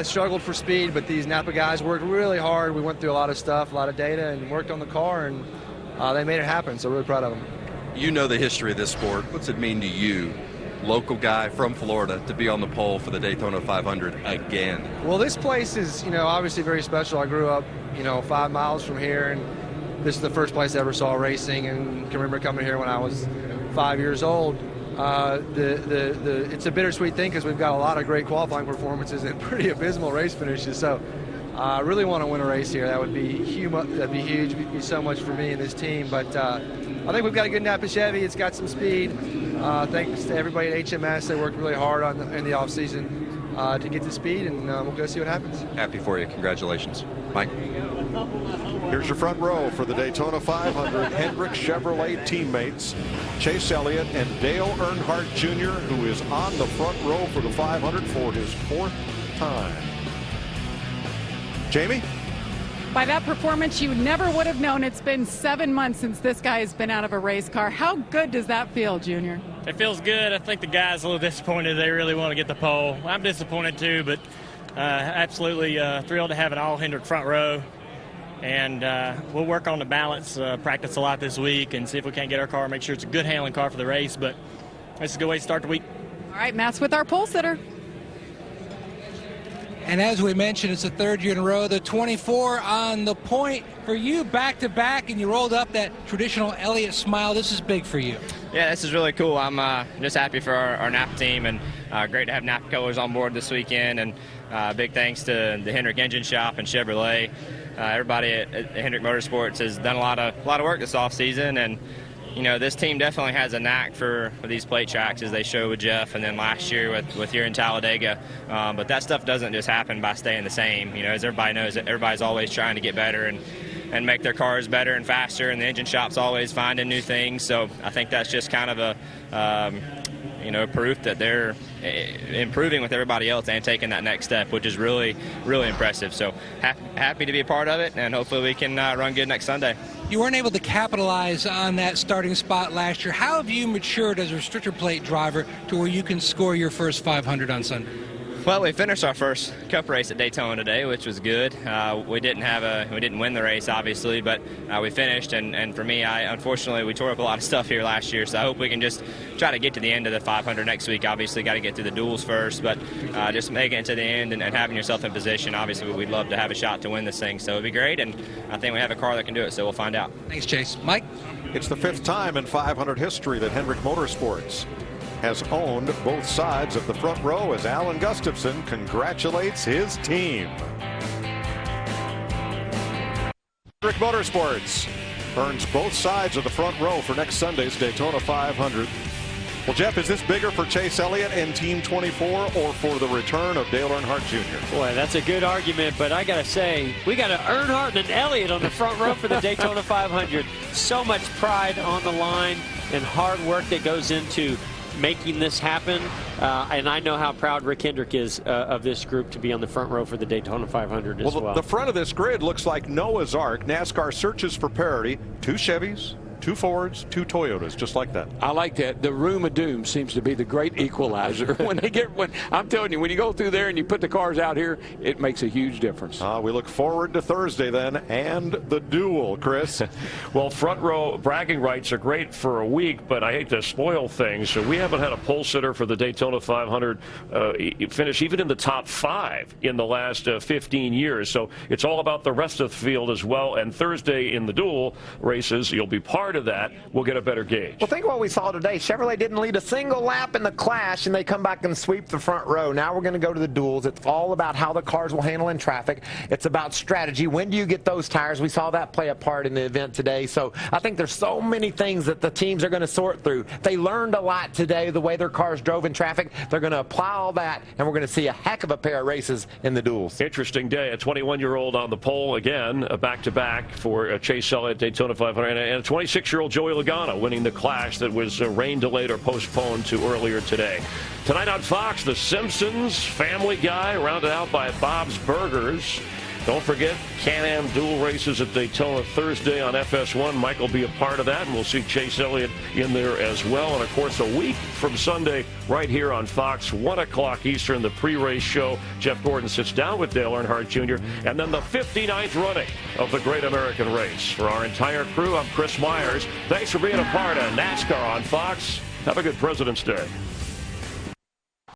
struggled for speed, but these Napa guys worked really hard. We went through a lot of stuff, a lot of data, and worked on the car, and they made it happen. So really proud of them. You know the history of this sport. What's it mean to you, local guy from Florida, to be on the pole for the Daytona 500 again? Well, this place is, you know, obviously very special. I grew up, you know, 5 miles from here, and this is the first place I ever saw racing, and can remember coming here when I was 5 years old. It's a bittersweet thing, because we've got a lot of great qualifying performances and pretty abysmal race finishes. So I really want to win a race here. That would be huge. That'd be huge. It'd be so much for me and this team. But I think we've got a good Napa Chevy. It's got some speed. Thanks to everybody at HMS. They worked really hard in the off season to get to speed, and we'll go see what happens. Happy for you. Congratulations, Mike. Here's your front row for the Daytona 500 Hendrick Chevrolet teammates, Chase Elliott and Dale Earnhardt Jr., who is on the front row for the 500 for his 4th time. Jamie? By that performance, you never would have known. It's been 7 months since this guy has been out of a race car. How good does that feel, Junior? It feels good. I think the guys are a little disappointed. They really want to get the pole. I'm disappointed too, but absolutely thrilled to have an all Hendrick front row. And we'll work on the balance, practice a lot this week, and see if we can't get our car, make sure it's a good handling car for the race. But this is a good way to start the week. All right, Matt's with our pole sitter. And as we mentioned, it's the 3rd year in a row. The 24 on the point for you, back-to-back, and you rolled up that traditional Elliott smile. This is big for you. Yeah, this is really cool. I'm just happy for our Napa team, and great to have Napa colors on board this weekend. And big thanks to the Hendrick Engine Shop and Chevrolet. Everybody at Hendrick Motorsports has done a lot of work this offseason, and you know, this team definitely has a knack for these plate tracks, as they showed with Jeff, and then last year with here in Talladega. But that stuff doesn't just happen by staying the same. You know, as everybody knows, everybody's always trying to get better and make their cars better and faster, and the engine shop's always finding new things. So I think that's just kind of a proof that they're improving with everybody else and taking that next step, which is really, really impressive. So happy to be a part of it, and hopefully we can run good next Sunday. You weren't able to capitalize on that starting spot last year. How have you matured as a restrictor plate driver to where you can score your first 500 on Sunday? Well, we finished our first Cup race at Daytona today, which was good. We didn't win the race, obviously, but we finished. And for me, unfortunately, we tore up a lot of stuff here last year. So I hope we can just try to get to the end of the 500 next week. Obviously, got to get through the duels first, but just making it to the end and having yourself in position. Obviously, we'd love to have a shot to win this thing. So it'd be great, and I think we have a car that can do it. So we'll find out. Thanks, Chase. Mike? It's the 5th time in 500 history that Hendrick Motorsports has owned both sides of the front row, as Alan Gustafson congratulates his team. Hendrick Motorsports earns both sides of the front row for next Sunday's Daytona 500. Well, Jeff, is this bigger for Chase Elliott and Team 24 or for the return of Dale Earnhardt Jr.? Boy, that's a good argument, but I got to say, we got an Earnhardt and an Elliott on the front row for the Daytona 500. So much pride on the line and hard work that goes into making this happen, and I know how proud Rick Hendrick is of this group to be on the front row for the Daytona 500 as well. The front of this grid looks like Noah's Ark. NASCAR searches for parity. 2 Chevys, 2 Fords, 2 Toyotas, just like that. I like that. The room of doom seems to be the great equalizer. I'm telling you, when you go through there and you put the cars out here, it makes a huge difference. We look forward to Thursday then, and the duel, Chris. Well, front row bragging rights are great for a week, but I hate to spoil things. So we haven't had a pole sitter for the Daytona 500 finish even in the top 5 in the last 15 years. So it's all about the rest of the field as well. And Thursday in the duel races, you'll be part of that. We'll get a better gauge. Well, think of what we saw today. Chevrolet didn't lead a single lap in the clash, and they come back and sweep the front row. Now we're going to go to the duels. It's all about how the cars will handle in traffic. It's about strategy. When do you get those tires? We saw that play a part in the event today. So I think there's so many things that the teams are going to sort through. They learned a lot today, the way their cars drove in traffic. They're going to apply all that, and we're going to see a heck of a pair of races in the duels. Interesting day. A 21-year-old on the pole again, back-to-back for Chase Elliott Daytona 500, and a 26-year-old Joey Logano winning the clash that was rain delayed or postponed to earlier today. Tonight on Fox, The Simpsons, Family Guy, rounded out by Bob's Burgers. Don't forget Can-Am dual races at Daytona Thursday on FS1. Mike will be a part of that, and we'll see Chase Elliott in there as well. And, of course, a week from Sunday right here on Fox, 1 o'clock Eastern, the pre-race show. Jeff Gordon sits down with Dale Earnhardt Jr., and then the 59th running of the Great American Race. For our entire crew, I'm Chris Myers. Thanks for being a part of NASCAR on Fox. Have a good President's Day.